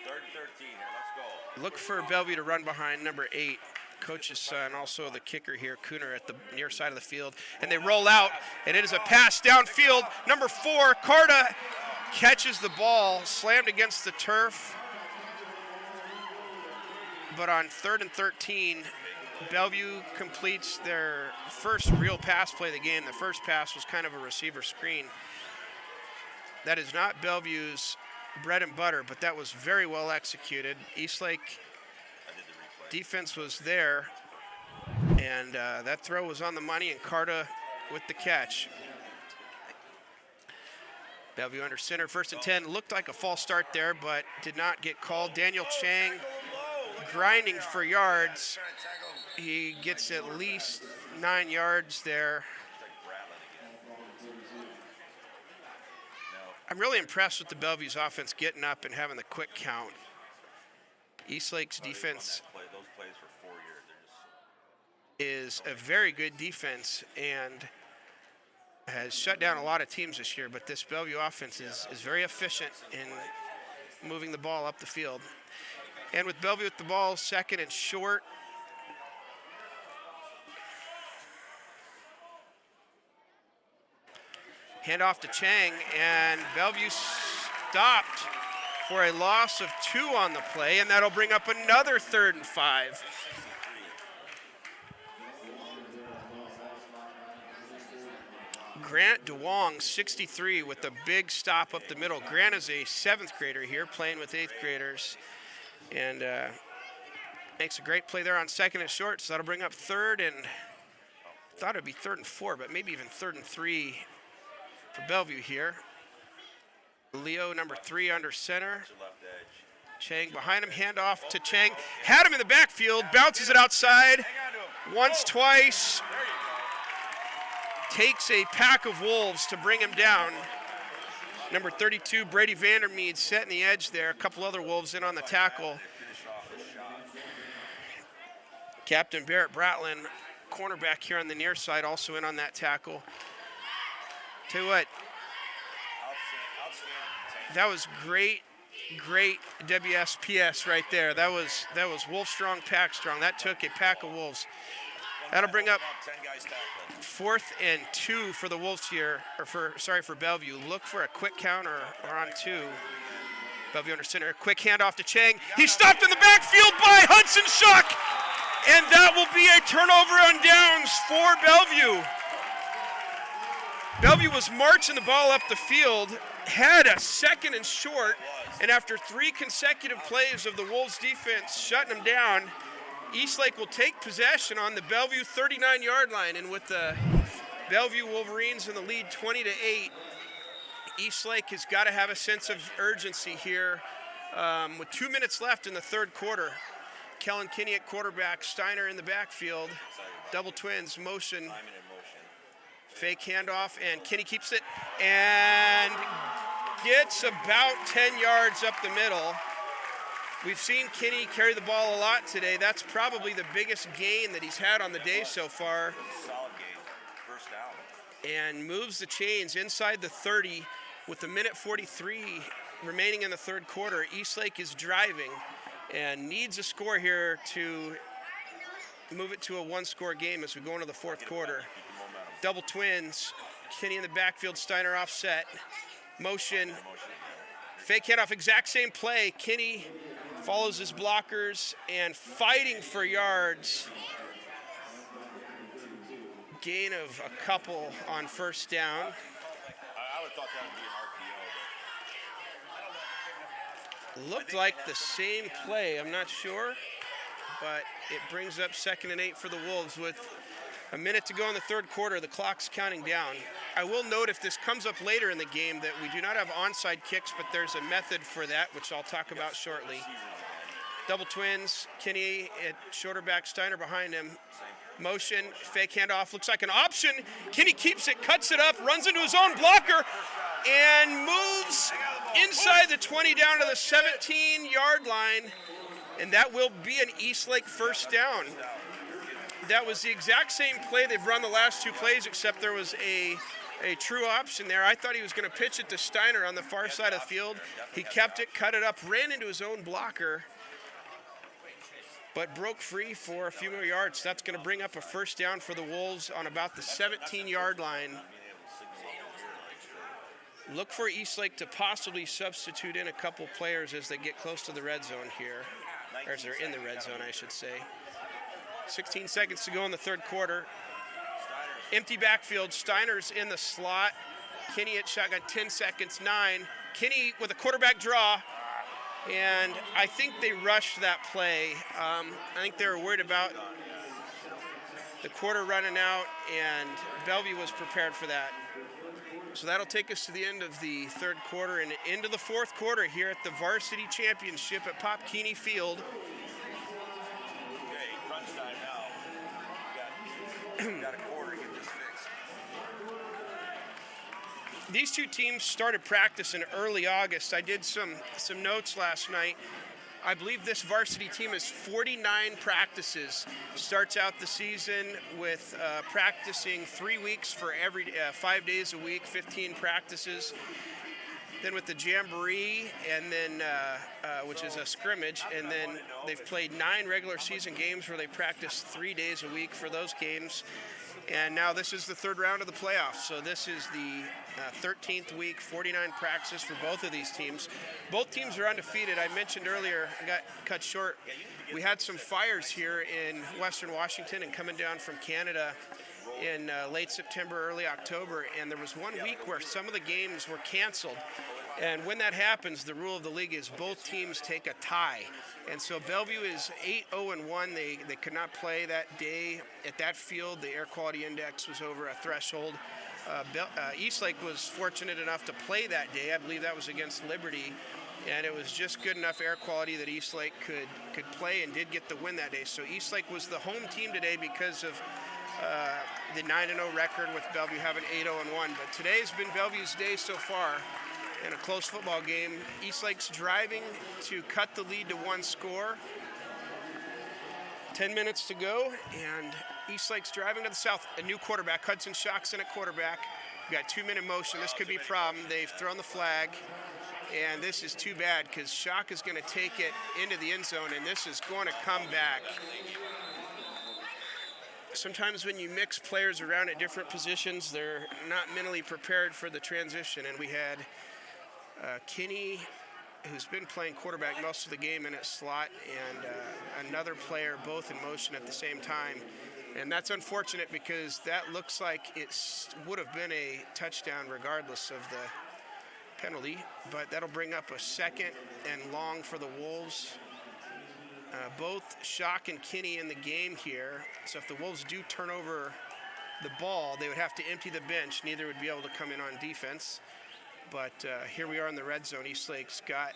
A: 3rd and 13 here. Let's go.
B: Look for Bellevue to run behind number 8. Coach's son, also the kicker here, Cooner, at the near side of the field. And they roll out, and it is a pass downfield. Number 4, Carta, catches the ball, slammed against the turf. But on 3rd and 13, Bellevue completes their first real pass play of the game. The first pass was kind of a receiver screen. That is not Bellevue's bread and butter, but that was very well executed. Eastlake defense was there, and that throw was on the money, and Carta with the catch. Bellevue under center, 1st and 10. Looked like a false start there, but did not get called. Daniel Chang grinding for yards. He gets at least 9 yards there. I'm really impressed with the Bellevue's offense getting up and having the quick count. Eastlake's defense is a very good defense and has shut down a lot of teams this year, but this Bellevue offense is very efficient in moving the ball up the field. And with Bellevue with the ball, 2nd and short. Handoff to Chang, and Bellevue stopped for a loss of 2 on the play, and that'll bring up another 3rd and 5. Grant DeWong, 63, with a big stop up the middle. Grant is a 7th grader here, playing with 8th graders, and makes a great play there on 2nd and short, so that'll bring up 3rd and, thought it'd be 3rd and 4, but maybe even 3rd and 3 for Bellevue here. Leo, number 3, under center. Chang behind him, handoff to Chang. Had him in the backfield, bounces it outside once, twice. Takes a pack of Wolves to bring him down. Number 32, Brady Vandermeed, setting the edge there. A couple other Wolves in on the tackle. Captain Barrett Bratlin, cornerback here on the near side, also in on that tackle. Tell you what, that was great WSPS right there. That was Wolf strong, pack strong. That took a pack of Wolves. That'll bring up 4th and 2 for the Wolves here, or for Bellevue. Look for a quick count or on 2. Bellevue under center. Quick handoff to Chang. He's stopped in the backfield by Hudson Shuck. And that will be a turnover on downs for Bellevue. Bellevue was marching the ball up the field, had a second and short, and after 3 consecutive plays of the Wolves defense shutting them down, Eastlake will take possession on the Bellevue 39-yard line. And with the Bellevue Wolverines in the lead 20-8, Eastlake has got to have a sense of urgency here with 2 minutes left in the third quarter. Kellen Kinney at quarterback, Steiner in the backfield, double twins, motion, fake handoff, and Kinney keeps it and gets about 10 yards up the middle. We've seen Kinney carry the ball a lot today. That's probably the biggest gain that he's had on the day so far.
A: Solid game. First down.
B: And moves the chains inside the 30 with a minute 43 remaining in the third quarter. Eastlake is driving and needs a score here to move it to a one-score game as we go into the fourth quarter. Double twins, Kinney in the backfield, Steiner offset, motion, fake handoff, exact same play. Kinney follows his blockers and fighting for yards. Gain of a couple on first down.
A: I would have thought that would be an RPO, but
B: Looked like the same play, I'm not sure, but it brings up 2nd and 8 for the Wolves with a minute to go in the third quarter. The clock's counting down. I will note, if this comes up later in the game, that we do not have onside kicks, but there's a method for that, which I'll talk about shortly. Double twins, Kinney at shorter back, Steiner behind him. Motion, fake handoff, looks like an option. Kinney keeps it, cuts it up, runs into his own blocker, and moves inside the 20 down to the 17-yard line, and that will be an Eastlake first down. That was the exact same play they've run the last 2 plays, except there was a true option there. I thought he was going to pitch it to Steiner on the far side of the field. He kept it, cut it up, ran into his own blocker, but broke free for a few more yards. That's going to bring up a first down for the Wolves on about the 17-yard line. Look for Eastlake to possibly substitute in a couple players as they get close to the red zone here, or as they're in the red zone, I should say. 16 seconds to go in the third quarter. Empty backfield, Steiner's in the slot. Kinney at shotgun, 10 seconds, 9. Kinney with a quarterback draw, and I think they rushed that play. I think they were worried about the quarter running out, and Bellevue was prepared for that. So that'll take us to the end of the third quarter and into the fourth quarter here at the Varsity Championship at Pop Keeney Field.
A: okay, crunch time now. Got a quarter to get this fixed.
B: These two teams started practice in early August. I did some notes last night. I believe this varsity team has 49 practices. Starts out the season with practicing 3 weeks for every 5 days a week, 15 practices. Then with the jamboree, and then which is a scrimmage, and then they've played 9 regular season games where they practice 3 days a week for those games. And now this is the third round of the playoffs. So this is the 13th week, 49 practices for both of these teams. Both teams are undefeated. I mentioned earlier, I got cut short. We had some fires here in Western Washington and coming down from Canada in late September, early October. And there was 1 week where some of the games were canceled. And when that happens, the rule of the league is both teams take a tie. And so Bellevue is 8-0-1. They could not play that day at that field. The air quality index was over a threshold. Eastlake was fortunate enough to play that day. I believe that was against Liberty. And it was just good enough air quality that Eastlake could play and did get the win that day. So Eastlake was the home team today because of the 9-0 record with Bellevue having 8-0-1. But today's been Bellevue's day so far. In a close football game. Eastlake's driving to cut the lead to 1 score. 10 minutes to go, and Eastlake's driving to the south. A new quarterback, Hudson Shock's in at quarterback. We got 2-minute motion. This could be a problem. They've thrown the flag, and this is too bad because Shock is going to take it into the end zone, and this is going to come back. Sometimes when you mix players around at different positions, they're not mentally prepared for the transition, and we had Kinney who's been playing quarterback most of the game in at slot, and another player both in motion at the same time. And that's unfortunate because that looks like it would have been a touchdown regardless of the penalty, but that'll bring up a 2nd and long for the Wolves. Both Shock and Kinney in the game here, so if the Wolves do turn over the ball, they would have to empty the bench. Neither would be able to come in on defense. But here we are in the red zone. Eastlake's got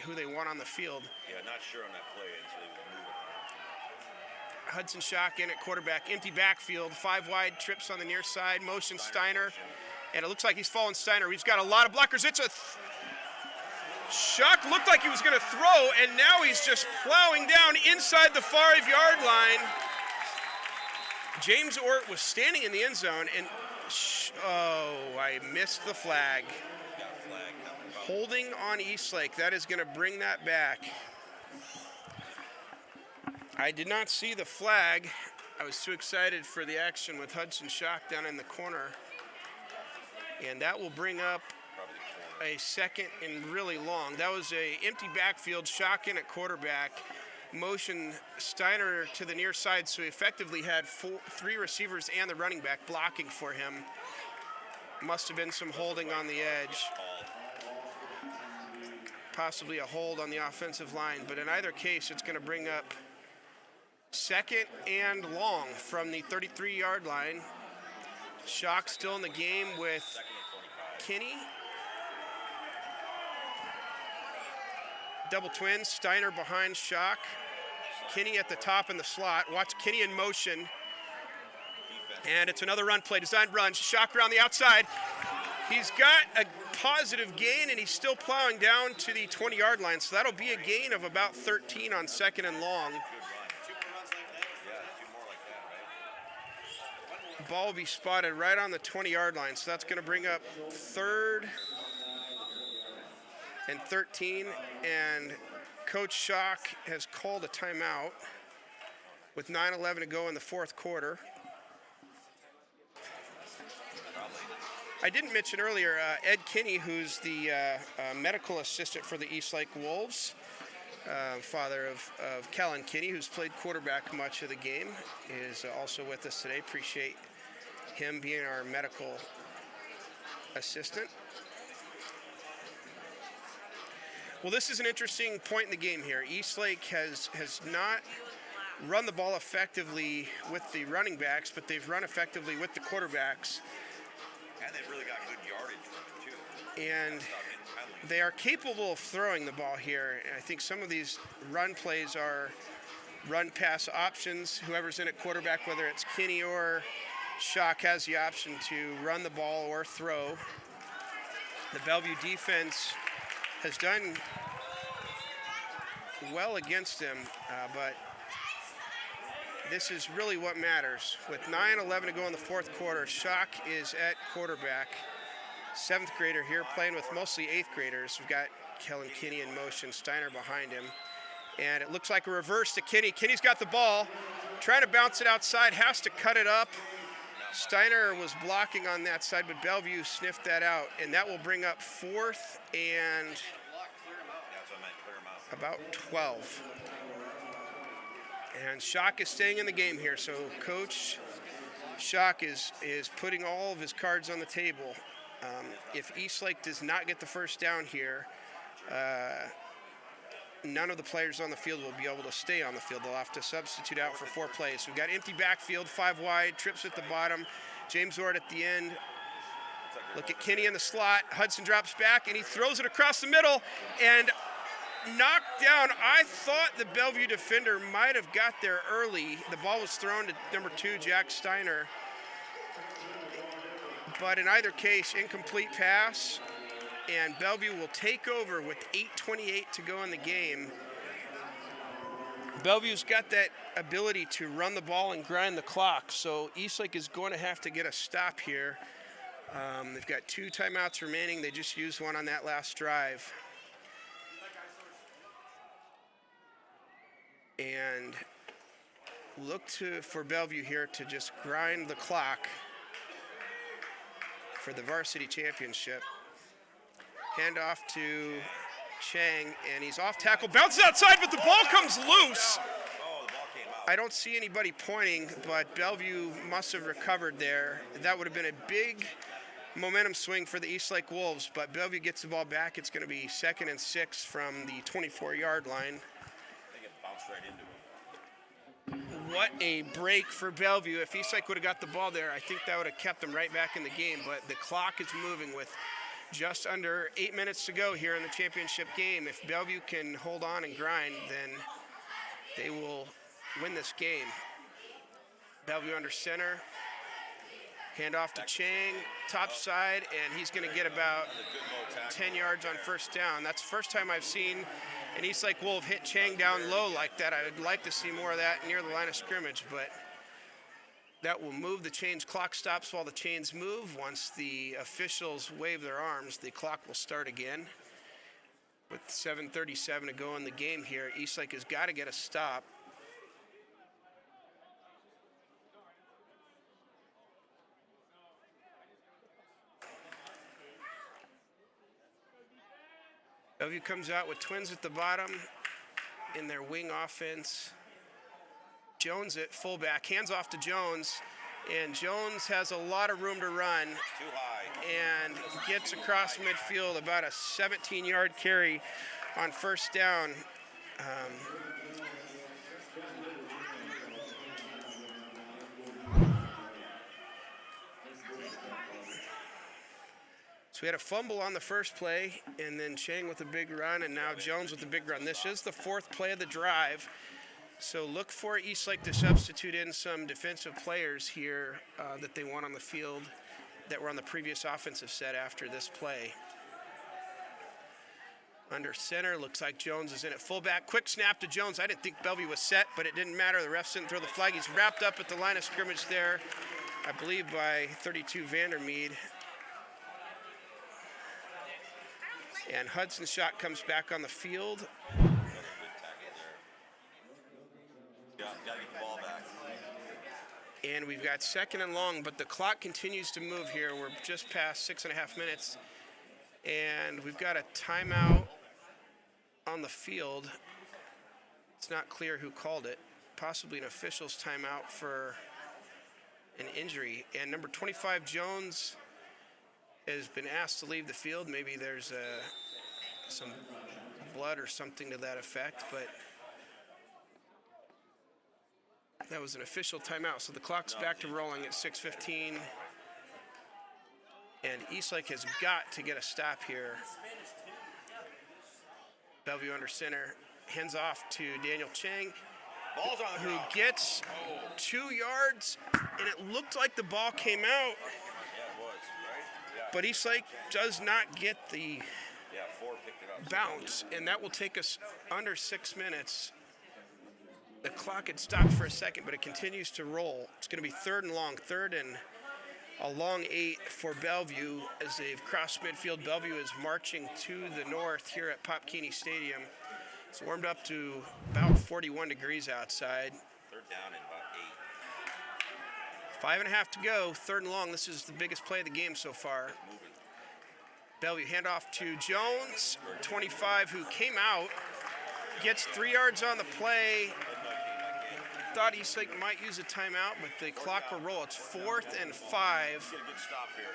B: who they want on the field.
A: Yeah, not sure on that play, and so he was moving around.
B: Hudson Shock in at quarterback, empty backfield, 5 wide, trips on the near side, motion Steiner. And it looks like he's falling Steiner. He's got a lot of blockers. It's a Shock looked like he was going to throw, and now he's just plowing down inside the 5-yard line. James Ort was standing in the end zone, and I missed the flag. Holding on Eastlake. That is going to bring that back. I did not see the flag. I was too excited for the action with Hudson Shock down in the corner. And that will bring up a 2nd and really long. That was a empty backfield, Shock in at quarterback. Motion Steiner to the near side, so he effectively had 3 receivers and the running back blocking for him. Must have been some holding on the edge. Possibly a hold on the offensive line, but in either case, it's going to bring up 2nd and long from the 33-yard line. Shock still in the game with Kinney. Double twins, Steiner behind Shock. Kinney at the top in the slot. Watch Kinney in motion. And it's another run play, designed run. Shock around the outside. He's got a positive gain, and he's still plowing down to the 20-yard line. So that'll be a gain of about 13 on 2nd and long. Ball will be spotted right on the 20-yard line. So that's going to bring up 3rd and 13. And Coach Shock has called a timeout with 9:11 to go in the 4th quarter. I didn't mention earlier, Ed Kinney, who's the medical assistant for the Eastlake Wolves, father of Callan Kinney, who's played quarterback much of the game, is also with us today. Appreciate him being our medical assistant. Well, this is an interesting point in the game here. Eastlake has not run the ball effectively with the running backs, but they've run effectively with the quarterbacks.
A: And they've really got good yardage from it, too.
B: And they are capable of throwing the ball here. And I think some of these run plays are run-pass options. Whoever's in at quarterback, whether it's Kinney or Shock, has the option to run the ball or throw. The Bellevue defense has done well against him, but this is really what matters. With 9:11 to go in the 4th quarter, Shock is at quarterback. 7th grader here playing with mostly 8th graders. We've got Kellen Kinney in motion, Steiner behind him. And it looks like a reverse to Kinney. Kinney's got the ball, trying to bounce it outside, has to cut it up. Steiner was blocking on that side, but Bellevue sniffed that out. And that will bring up 4th and about 12. And Shock is staying in the game here, so Coach Shock is putting all of his cards on the table. If Eastlake does not get the first down here, none of the players on the field will be able to stay on the field. They'll have to substitute out for 4 plays. We've got empty backfield, 5 wide, trips at the bottom. James Ort at the end. Look at Kinney in the slot. Hudson drops back, and he throws it across the middle, and knocked down. I thought the Bellevue defender might have got there early. The ball was thrown to number 2, Jack Steiner. But in either case, incomplete pass, and Bellevue will take over with 8:28 to go in the game. Bellevue's got that ability to run the ball and grind the clock, so Eastlake is going to have to get a stop here. They've got 2 timeouts remaining. They just used one on that last drive. And look for Bellevue here to just grind the clock for the varsity championship. Hand off to Chang, and he's off tackle, bounces outside, but the ball comes loose.
A: Oh, the ball came out.
B: I don't see anybody pointing, but Bellevue must have recovered there. That would have been a big momentum swing for the Eastlake Wolves, but Bellevue gets the ball back. It's going to be 2nd and 6 from the 24-yard line.
A: I think it bounced right into him.
B: What a break for Bellevue. If Eastlake would have got the ball there, I think that would have kept them right back in the game, but the clock is moving with just under 8 minutes to go here in the championship game. If Bellevue can hold on and grind, then they will win this game. Bellevue under center. Hand off to Chang, top side, and he's going to get about 10 yards on first down. That's the first time I've seen an Eastlake Wolf hit Chang down low like that. I would like to see more of that near the line of scrimmage, but that will move the chains. Clock stops while the chains move. Once the officials wave their arms, the clock will start again. With 7:37 to go in the game here, Eastlake has got to get a stop. Bellevue comes out with twins at the bottom in their wing offense. Jones at fullback, hands off to Jones, and Jones has a lot of room to run.
A: Too high.
B: And gets across midfield, about a 17-yard carry on first down. So we had a fumble on the first play, and then Chang with a big run, and now Jones with a big run. This is the 4th play of the drive. So look for Eastlake to substitute in some defensive players here that they want on the field that were on the previous offensive set after this play. Under center, looks like Jones is in at fullback. Quick snap to Jones. I didn't think Bellevue was set, but it didn't matter. The refs didn't throw the flag. He's wrapped up at the line of scrimmage there, I believe by 32 Vandermeed. And Hudson's shot comes back on the field.
A: Yeah, gotta get the ball back.
B: And we've got 2nd and long, but the clock continues to move here. We're just past 6.5 minutes. And we've got a timeout on the field. It's not clear who called it. Possibly an official's timeout for an injury. And number 25, Jones, has been asked to leave the field. Maybe there's some blood or something to that effect, but that was an official timeout. So the clock's back to rolling at 6:15. And Eastlake has got to get a stop here. Bellevue under center, hands off to Daniel Chang,
A: Ball's on the
B: who
A: ground.
B: gets 2 yards, and it looked like the ball came out.
A: Yeah, it was, right? Yeah.
B: But Eastlake does not get the
A: Yeah, 4 picked it up.
B: bounce, and that will take us under 6 minutes. The clock had stopped for a second, but it continues to roll. It's going to be 3rd and long, 3rd and a long 8 for Bellevue as they've crossed midfield. Bellevue is marching to the north here at Pop Keeney Stadium. It's warmed up to about 41 degrees outside.
A: 3rd down in about 8.
B: 5.5 to go, 3rd and long. This is the biggest play of the game so far. Bellevue handoff to Jones, 25, who came out, gets 3 yards on the play. Thought Eastlake might use a timeout, but the clock will roll. It's 4th and 5
A: Get a good stop here.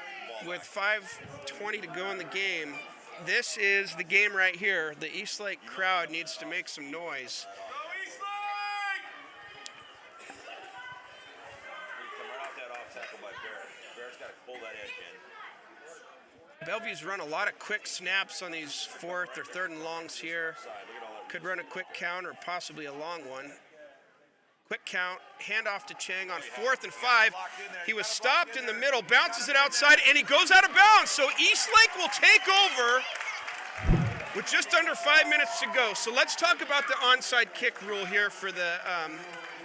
A: Ball
B: with 5:20 to go in the game. This is the game right here. The Eastlake crowd needs to make some noise.
A: Come right off that off tackle by Barrett. Barrett's got to pull that edge in.
B: Bellevue's run a lot of quick snaps on these 4th or 3rd and longs here.
A: Look at all that.
B: Could run a quick count or possibly a long one. Quick count, handoff to Chang on 4th and 5. He was stopped in the middle, bounces it outside, and he goes out of bounds. So Eastlake will take over with just under 5 minutes to go. So let's talk about the onside kick rule here for the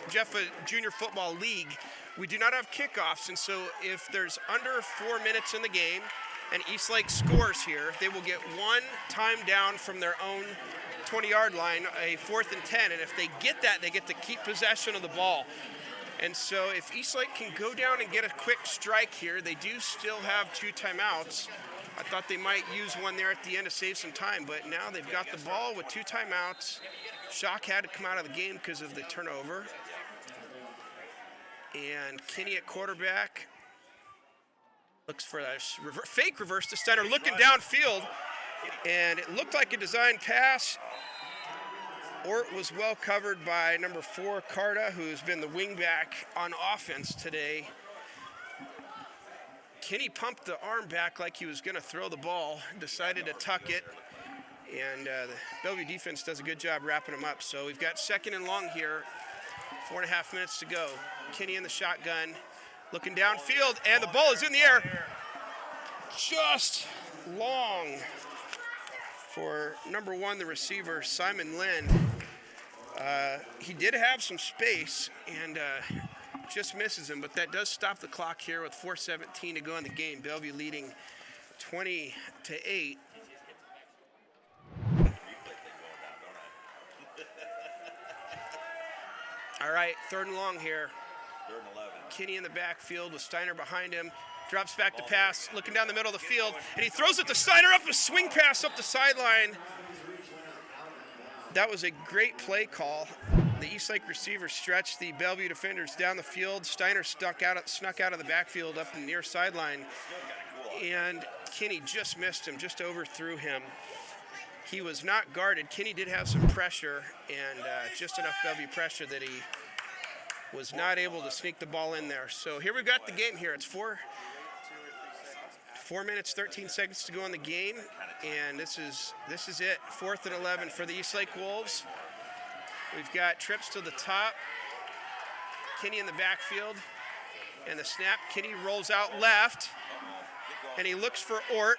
B: GEJFA Junior Football League. We do not have kickoffs, and so if there's under 4 minutes in the game and Eastlake scores here, they will get 1 time down from their own 20-yard line, a 4th and 10, and if they get that, they get to keep possession of the ball. And so if Eastlake can go down and get a quick strike here, they do still have 2 timeouts. I thought they might use one there at the end to save some time, but now they've got the ball with 2 timeouts. Shock had to come out of the game because of the turnover. And Kinney at quarterback looks for a fake reverse to Steiner, looking downfield, and it looked like a design pass. Ort was well covered by number 4, Carta, who's been the wingback on offense today. Kinney pumped the arm back like he was going to throw the ball, decided to tuck it, and the Bellevue defense does a good job wrapping him up. So we've got 2nd and long here, 4.5 minutes to go. Kinney in the shotgun, looking downfield, and the ball is in the air. Just long for number 1, the receiver, Simon Lynn. He did have some space and just misses him, but that does stop the clock here with 4:17 to go in the game. Bellevue leading 20-8. All right, 3rd and long here.
A: 3rd and 11.
B: Kinney in the backfield with Steiner behind him. Drops back to pass, looking down the middle of the field, and he throws it to Steiner, up a swing pass up the sideline. That was a great play call. The Eastlake receiver stretched the Bellevue defenders down the field. Steiner snuck out of the backfield up the near sideline, and Kinney just missed him, just overthrew him. He was not guarded. Kinney did have some pressure, and just enough Bellevue pressure that he was not able to sneak the ball in there. So here we've got the game here. It's 4 minutes, 13 seconds to go in the game, and this is it. 4th and 11 for the Eastlake Wolves. We've got trips to the top. Kinney in the backfield, and the snap. Kinney rolls out left, and he looks for Ort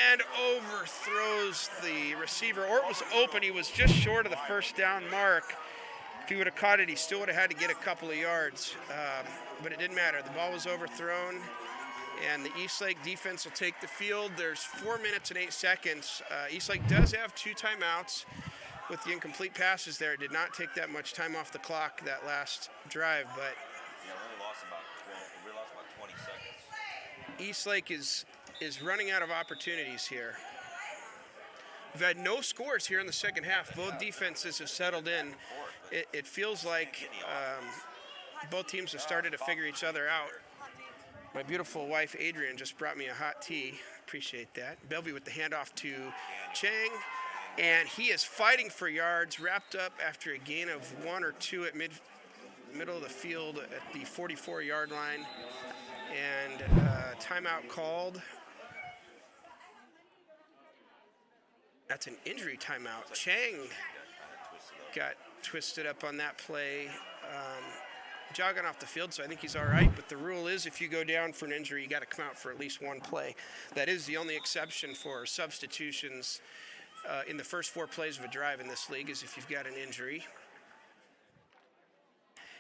B: and overthrows the receiver. Ort was open. He was just short of the 1st down mark. If he would have caught it, he still would have had to get a couple of yards, but it didn't matter. The ball was overthrown, and the Eastlake defense will take the field. There's 4 minutes and 8 seconds. Eastlake does have 2 timeouts. With the incomplete passes there, it did not take that much time off the clock that last drive, but
A: Yeah, we lost about 20 seconds.
B: Eastlake is running out of opportunities here. We've had no scores here in the second half. Both defenses have settled in. It feels like both teams have started to figure each other out. My beautiful wife, Adrian, just brought me a hot tea. Appreciate that. Bellevue with the handoff to Chang. And he is fighting for yards, wrapped up after a gain of 1 or 2 at middle of the field at the 44-yard line. And timeout called. That's an injury timeout. Chang got twisted up on that play, jogging off the field, so I think he's all right. But the rule is if you go down for an injury, you got to come out for at least 1 play. That is the only exception for substitutions in the first 4 plays of a drive in this league, is if you've got an injury.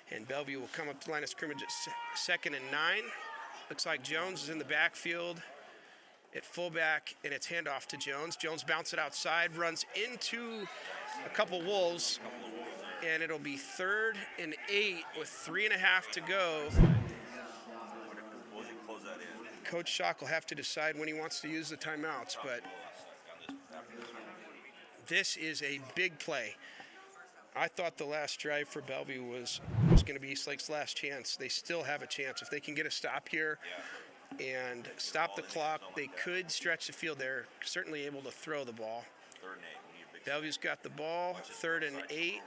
B: And Bellevue will come up to the line of scrimmage at 2nd and 9. Looks like Jones is in the backfield at fullback, and it's handoff to Jones. Jones bounces it outside, runs into a couple Wolves, and it'll be 3rd and 8 with 3.5 to go. Coach Schock will have to decide when he wants to use the timeouts, but this is a big play. I thought the last drive for Bellevue was going to be Eastlake's last chance. They still have a chance. If they can get a stop here and stop the clock, they could stretch the field. They're certainly able to throw the ball. Bellevue's got the ball, 3rd and 8.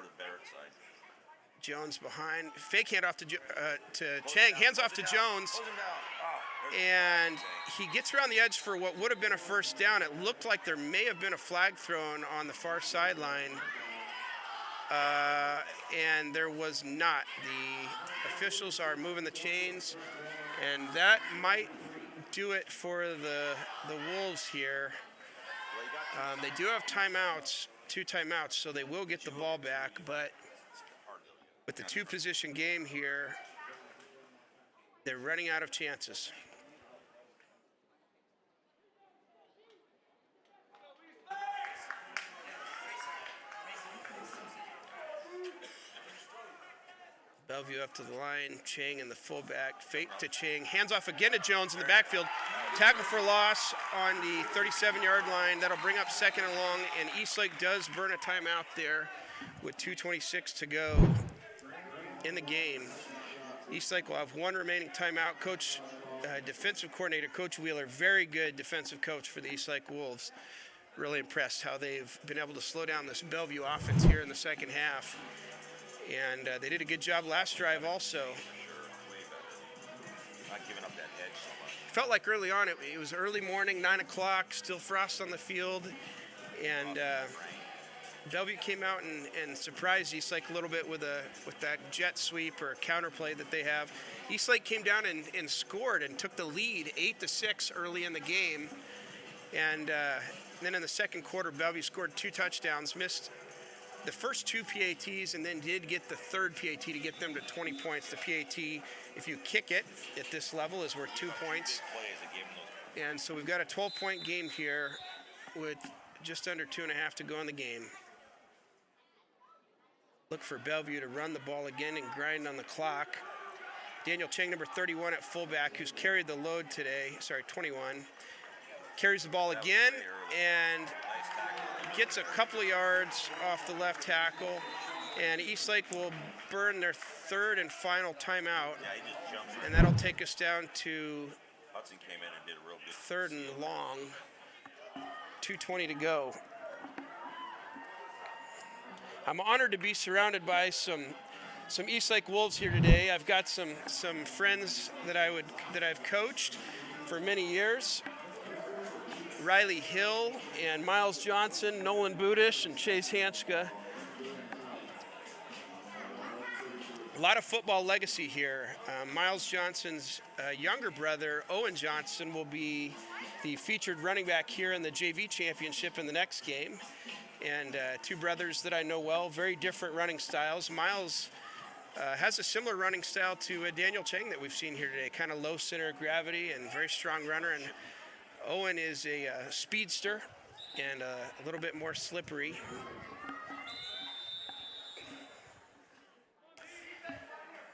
B: Jones behind. Fake handoff to Chang. Hands off to Jones. And he gets around the edge for what would have been a 1st down. It looked like there may have been a flag thrown on the far sideline. And there was not. The officials are moving the chains, and that might do it for the Wolves here. They do have timeouts, 2 timeouts, so they will get the ball back, but with the 2-position game here, they're running out of chances. Bellevue up to the line. Chang in the fullback. Fake to Chang. Hands off again to Jones in the backfield. Tackle for loss on the 37-yard line. That'll bring up second and long, and Eastlake does burn a timeout there with 2:26 to go in the game. Eastlake will have one remaining timeout. Coach, defensive coordinator, Coach Wheeler, very good defensive coach for the Eastlake Wolves. Really impressed how they've been able to slow down this Bellevue offense here in the second half. And they did a good job last drive also.
A: Not giving up that edge so much.
B: Felt like early on, it was early morning, 9 o'clock, still frost on the field. And Bellevue came out and surprised Eastlake a little bit with that jet sweep or counter play that they have. Eastlake came down and scored and took the lead 8-6 early in the game. And then in the second quarter, Bellevue scored 2 touchdowns, missed the first 2 PATs, and then did get the third PAT to get them to 20 points. The PAT, if you kick it at this level, is worth 2 points. And so we've got a 12-point game here with just under 2.5 to go in the game. Look for Bellevue to run the ball again and grind on the clock. Daniel Chang, number 31 at fullback, who's carried the load today, 21, carries the ball again and gets a couple of yards off the left tackle, and Eastlake will burn their third and final timeout, and that'll take us down to
A: Hudson came in and did a real good
B: third and long, 2:20 to go. I'm honored to be surrounded by some Eastlake Wolves here today. I've got some friends that I've coached for many years. Riley Hill and Miles Johnson, Nolan Budish, and Chase Hanchka. A lot of football legacy here. Miles Johnson's younger brother, Owen Johnson, will be the featured running back here in the JV championship in the next game. And 2 brothers that I know well, very different running styles. Miles has a similar running style to Daniel Chang that we've seen here today, kind of low center of gravity and very strong runner. And Owen is a speedster and a little bit more slippery.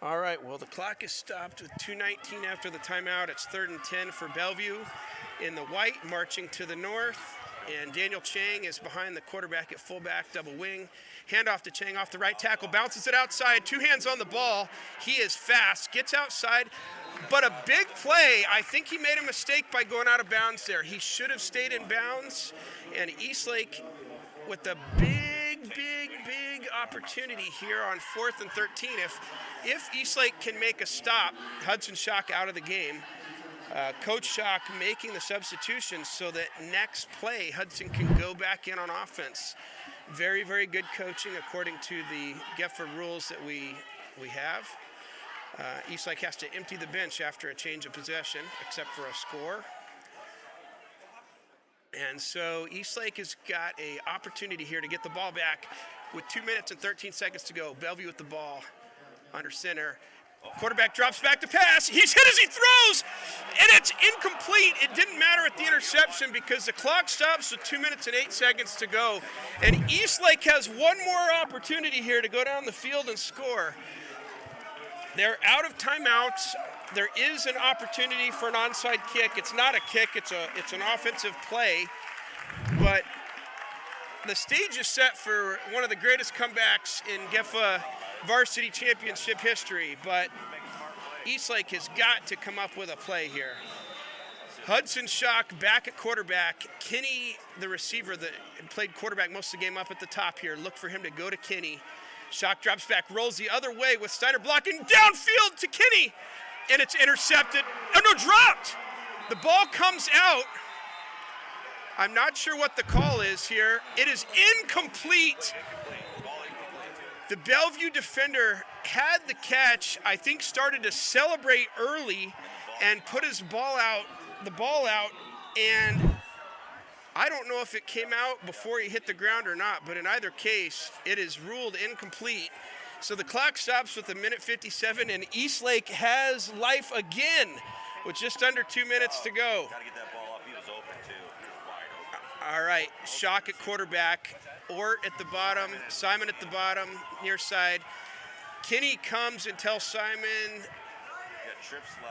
B: All right, well, the clock is stopped with 2:19 after the timeout. It's 3rd and 10 for Bellevue in the white, marching to the north. And Daniel Chang is behind the quarterback at fullback, double wing. Handoff to Chang off the right tackle, bounces it outside, 2 hands on the ball. He is fast, gets outside. But a big play, I think he made a mistake by going out of bounds there. He should have stayed in bounds. And Eastlake with a big opportunity here on 4th and 13. If Eastlake can make a stop, Hudson Schock out of the game. Coach Schock making the substitution so that next play Hudson can go back in on offense. Very, very good coaching according to the GEJFA rules that we have. Eastlake has to empty the bench after a change of possession, except for a score. And so Eastlake has got an opportunity here to get the ball back with 2 minutes and 13 seconds to go. Bellevue with the ball under center. Quarterback drops back to pass. He's hit as he throws, and it's incomplete. It didn't matter at the interception because the clock stops with 2 minutes and 8 seconds to go. And Eastlake has one more opportunity here to go down the field and score. They're out of timeouts. There is an opportunity for an onside kick. It's not a kick, it's an offensive play. But the stage is set for one of the greatest comebacks in GEJFA varsity championship history, but Eastlake has got to come up with a play here. Hudson Schock back at quarterback. Kinney, the receiver that played quarterback most of the game up at the top here. Look for him to go to Kinney. Schock drops back, rolls the other way with Steiner blocking downfield to Kinney, and it's intercepted. Oh no, dropped! The ball comes out. I'm not sure what the call is here. It is incomplete. The Bellevue defender had the catch, I think started to celebrate early and put the ball out, and I don't know if it came out before he hit the ground or not, but in either case, it is ruled incomplete. So the clock stops with 1:57, and Eastlake has life again with just under 2 minutes to go.
A: Got to get that ball up. He was open, too. He was wide open.
B: All right, Schock at quarterback. Ort at the bottom, Simon at the bottom, near side. Kinney comes and tells Simon,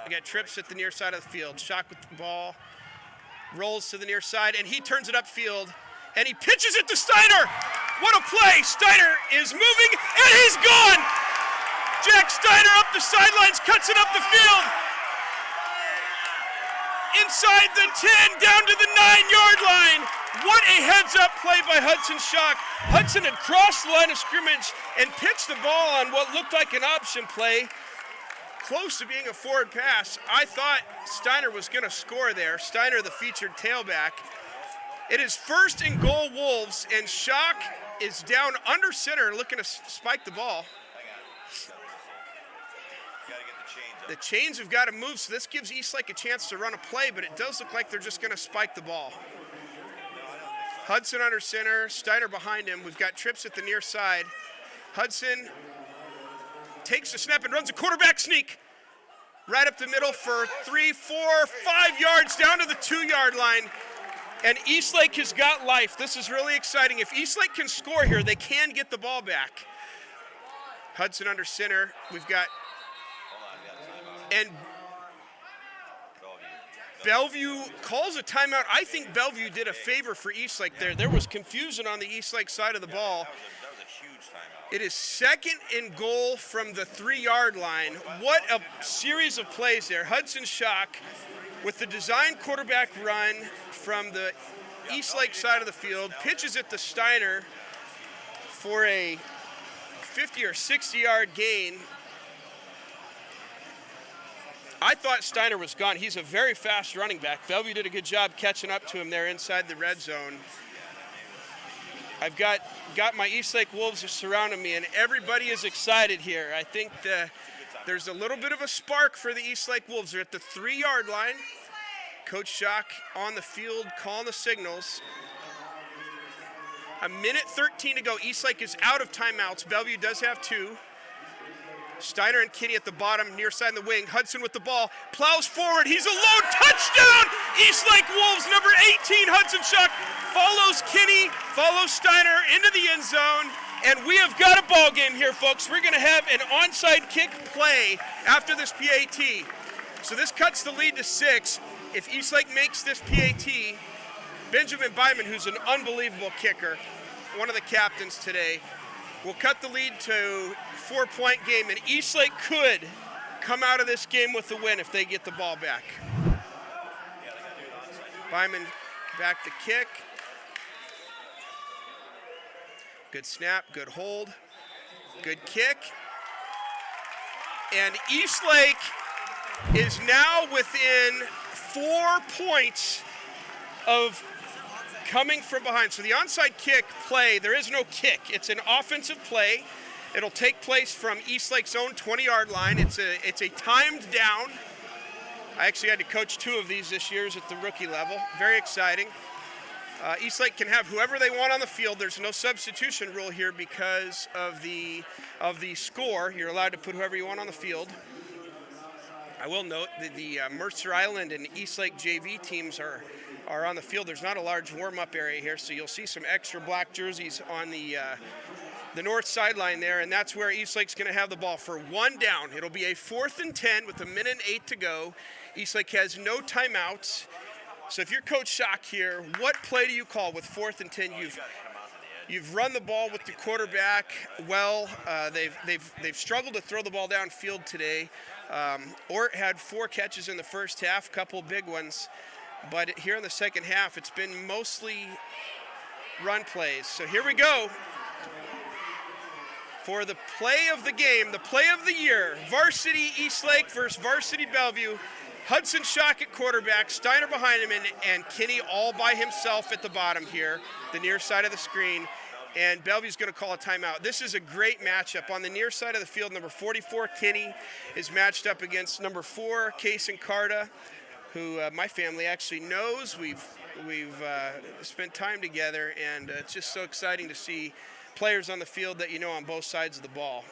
B: I got trips at the near side of the field. Shock with the ball, rolls to the near side, and he turns it upfield, and he pitches it to Steiner. What a play! Steiner is moving, and he's gone! Jack Steiner up the sidelines, cuts it up the field. Inside the 10, down to the 9-yard line. What a heads-up play by Hudson Schock. Hudson had crossed the line of scrimmage and pitched the ball on what looked like an option play, close to being a forward pass. I thought Steiner was going to score there. Steiner, the featured tailback. It is 1st and goal Wolves, and Schock is down under center looking to spike the ball. The chains have got to move, so this gives Eastlake a chance to run a play, but it does look like they're just going to spike the ball. Hudson under center, Steiner behind him. We've got trips at the near side. Hudson takes the snap and runs a quarterback sneak right up the middle for 3, 4, 5 yards down to the 2-yard line. And Eastlake has got life. This is really exciting. If Eastlake can score here, they can get the ball back. Hudson under center. We've got, and Bellevue calls a timeout. I think Bellevue did a favor for Eastlake there. There was confusion on the Eastlake side of the ball.
A: That was a huge timeout.
B: It is 2nd and goal from the 3-yard line. What a series of plays there. Hudson Schock with the design quarterback run from the Eastlake side of the field, pitches it to Steiner for a 50 or 60-yard gain. I thought Steiner was gone. He's a very fast running back. Bellevue did a good job catching up to him there inside the red zone. I've got my Eastlake Wolves surrounding me, and everybody is excited here. I think there's a little bit of a spark for the Eastlake Wolves. They're at the 3-yard line. Coach Schock on the field calling the signals. 1:13 to go. Eastlake is out of timeouts. Bellevue does have 2. Steiner and Kinney at the bottom, near side in the wing. Hudson with the ball, plows forward. He's a lone touchdown! Eastlake Wolves, number 18, Hudson Schock, follows Kinney, follows Steiner into the end zone. And we have got a ball game here, folks. We're going to have an onside kick play after this PAT. So this cuts the lead to 6. If Eastlake makes this PAT, Benjamin Byman, who's an unbelievable kicker, one of the captains today, will cut the lead to 4-point game, and Eastlake could come out of this game with a win if they get the ball back. Byman back to kick. Good snap, good hold, good kick. And Eastlake is now within 4 points of coming from behind. So the onside kick play, there is no kick. It's an offensive play. It'll take place from Eastlake's own 20-yard line. It's a timed down. I actually had to coach 2 of these this year at the rookie level. Very exciting. Eastlake can have whoever they want on the field. There's no substitution rule here because of the score. You're allowed to put whoever you want on the field. I will note that the Mercer Island and Eastlake JV teams are on the field. There's not a large warm-up area here, so you'll see some extra black jerseys on the north sideline there, and that's where Eastlake's going to have the ball for 1 down. It'll be a 4th and 10 with 1:08 to go. Eastlake has no timeouts. So if you're Coach Schock here, what play do you call with 4th and 10? You've run the ball with the quarterback well. They've struggled to throw the ball downfield today. Ort had 4 catches in the first half, a couple big ones. But here in the second half, it's been mostly run plays. So here we go for the play of the game, the play of the year. Varsity Eastlake versus Varsity Bellevue. Hudson Schock at quarterback, Steiner behind him, and Kinney all by himself at the bottom here, the near side of the screen. And Bellevue's going to call a timeout. This is a great matchup. On the near side of the field, number 44, Kinney, is matched up against number 4, Case and Carta, who my family actually knows. We've spent time together, and it's just so exciting to see players on the field that you know on both sides of the ball.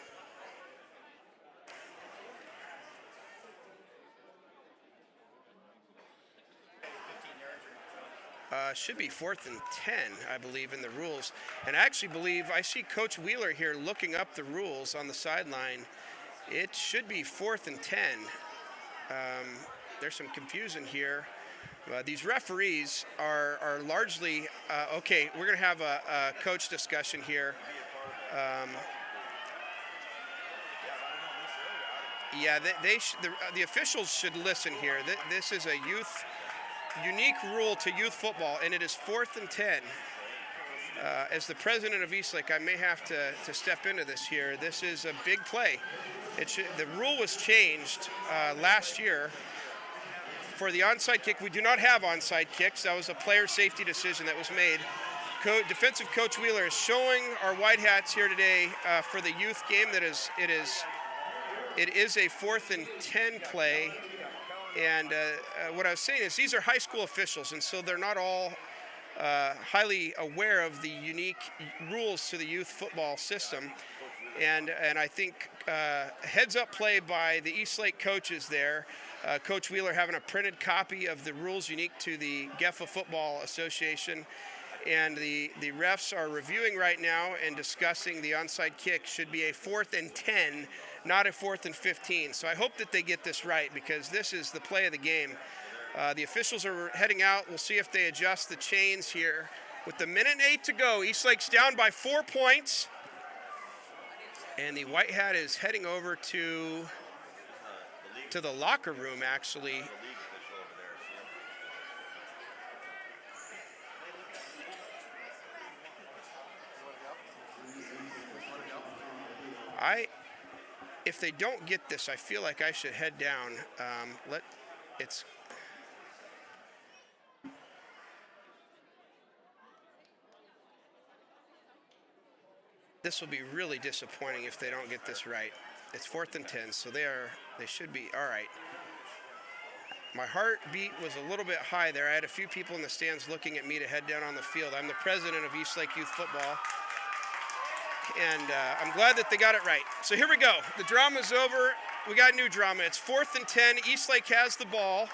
B: Should be 4th and 10, I believe, in the rules. And I actually believe I see Coach Wheeler here looking up the rules on the sideline. It should be 4th and 10. There's some confusion here. These referees are largely okay. We're going to have a coach discussion here. Yeah, the officials should listen here. This is a unique rule to youth football, and it is 4th and 10. As the president of Eastlake, I may have to step into this here. This is a big play. The rule was changed last year for the onside kick. We do not have onside kicks. That was a player safety decision that was made. Defensive coach Wheeler is showing our white hats here today for the youth game. It is a 4th and 10 play. And what I was saying is these are high school officials, and so they're not all highly aware of the unique rules to the youth football system. And I think heads-up play by the Eastlake coaches there. Coach Wheeler having a printed copy of the rules unique to the GEJFA Football Association. And the refs are reviewing right now and discussing the onside kick should be a 4th and 10, not a 4th and 15. So I hope that they get this right, because this is the play of the game. The officials are heading out. We'll see if they adjust the chains here. With the 1:08 to go, Eastlake's down by 4 points. And the white hat is heading over to the locker room, actually. If they don't get this, I feel like I should head down. This will be really disappointing if they don't get this right. It's 4th and 10, so they should be all right. My heartbeat was a little bit high there. I had a few people in the stands looking at me to head down on the field. I'm the president of Eastlake Youth Football. And I'm glad that they got it right. So here we go. The drama's over. We got new drama. It's 4th and 10. Eastlake has the ball.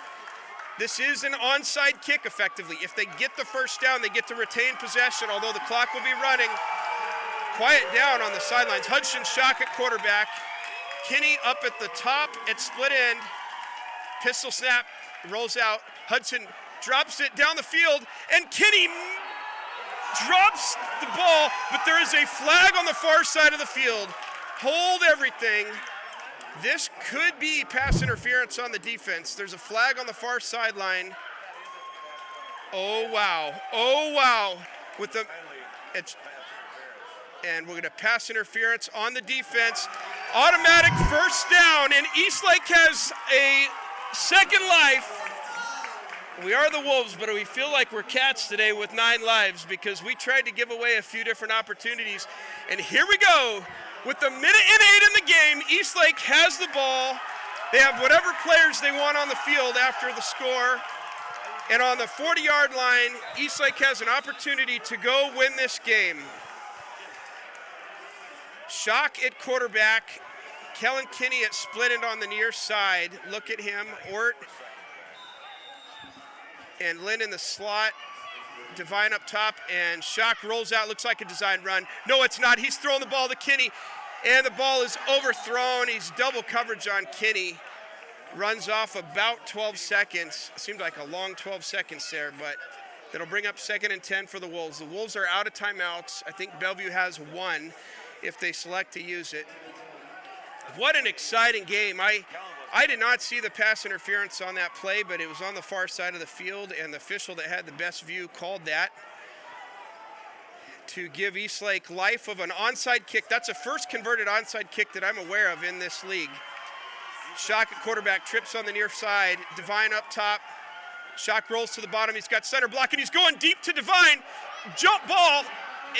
B: This is an onside kick, effectively. If they get the first down, they get to retain possession, although the clock will be running. Quiet down on the sidelines. Hudson Shock at quarterback. Kinney up at the top at split end. Pistol snap, rolls out. Hudson drops it down the field, and Kinney drops the ball, but there is a flag on the far side of the field. Hold everything. This could be pass interference on the defense. There's a flag on the far sideline. Oh, wow. Oh, wow. And we're going to pass interference on the defense. Automatic first down, and Eastlake has a second life. We are the Wolves, but we feel like we're cats today with 9 lives, because we tried to give away a few different opportunities. And here we go. With the 1:08 in the game, Eastlake has the ball. They have whatever players they want on the field after the score. And on the 40-yard line, Eastlake has an opportunity to go win this game. Shock at quarterback. Kellen Kinney at split end on the near side. Look at him. Ort and Lynn in the slot. Devine up top, and Shock rolls out. Looks like a design run. No, it's not. He's throwing the ball to Kinney, and the ball is overthrown. He's double coverage on Kinney. Runs off about 12 seconds. Seemed like a long 12 seconds there, but that'll bring up 2nd and 10 for the Wolves. The Wolves are out of timeouts. I think Bellevue has 1 if they select to use it. What an exciting game. I did not see the pass interference on that play, but it was on the far side of the field, and the official that had the best view called that to give Eastlake life of an onside kick. That's the first converted onside kick that I'm aware of in this league. Shock at quarterback, trips on the near side. Devine up top. Shock rolls to the bottom. He's got center block, and he's going deep to Devine. Jump ball,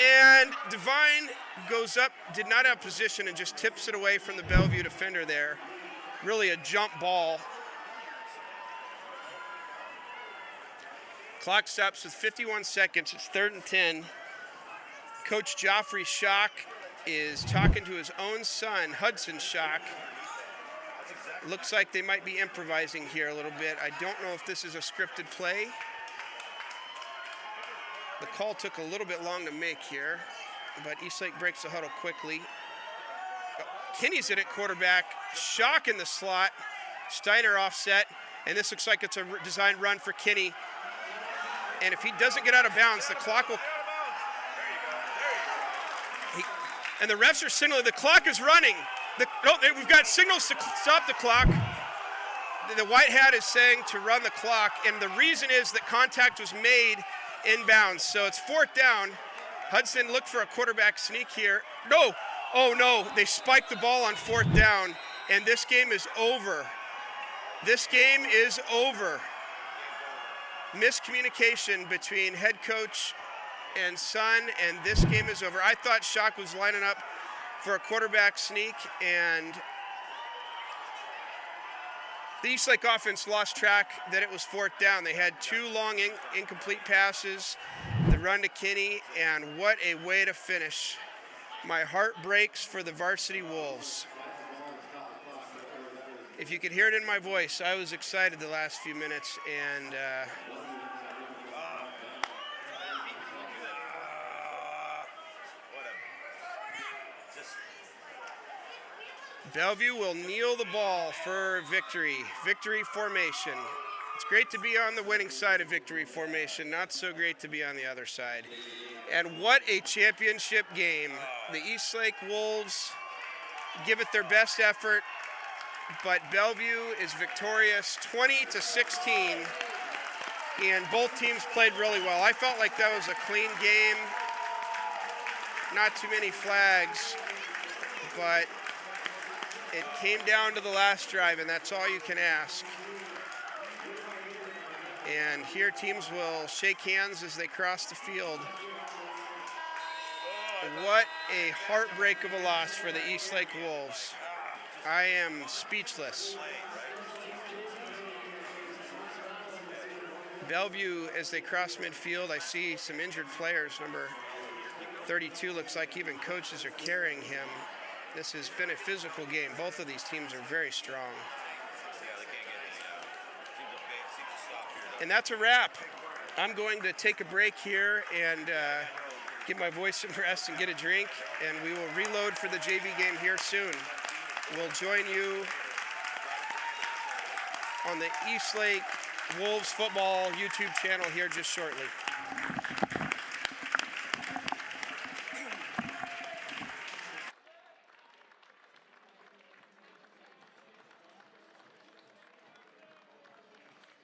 B: and Devine goes up, did not have position, and just tips it away from the Bellevue defender there. Really a jump ball. Clock stops with 51 seconds. It's 3rd and 10. Coach Joffrey Shock is talking to his own son, Hudson Shock. Looks like they might be improvising here a little bit. I don't know if this is a scripted play. The call took a little bit long to make here, but Eastlake breaks the huddle quickly. Kinney's in at quarterback. Shock in the slot. Steiner offset, and this looks like it's a designed run for Kinney. And if he doesn't get out of bounds, the clock will... And the refs are signaling the clock is running. We've got signals to stop the clock. The white hat is saying to run the clock, and the reason is that contact was made inbounds. So it's 4th down. Hudson looked for a quarterback sneak here. No! Oh no, they spiked the ball on 4th down, and this game is over. This game is over. Miscommunication between head coach and son, and this game is over. I thought Shock was lining up for a quarterback sneak, and the Eastlake offense lost track that it was 4th down. They had 2 long incomplete passes, the run to Kinney, and what a way to finish. My heart breaks for the Varsity Wolves. If you could hear it in my voice, I was excited the last few minutes, and Bellevue will kneel the ball for victory. Victory formation. It's great to be on the winning side of victory formation, not so great to be on the other side. And what a championship game. The Eastlake Wolves give it their best effort, but Bellevue is victorious 20-16, and both teams played really well. I felt like that was a clean game, not too many flags, but it came down to the last drive, and that's all you can ask. And here teams will shake hands as they cross the field. What a heartbreak of a loss for the Eastlake Wolves. I am speechless. Bellevue, as they cross midfield, I see some injured players. Number 32 looks like even coaches are carrying him. This has been a physical game. Both of these teams are very strong. And that's a wrap. I'm going to take a break here and give my voice some rest and get a drink, and we will reload for the JV game here soon. We'll join you on the Eastlake Wolves football YouTube channel here just shortly.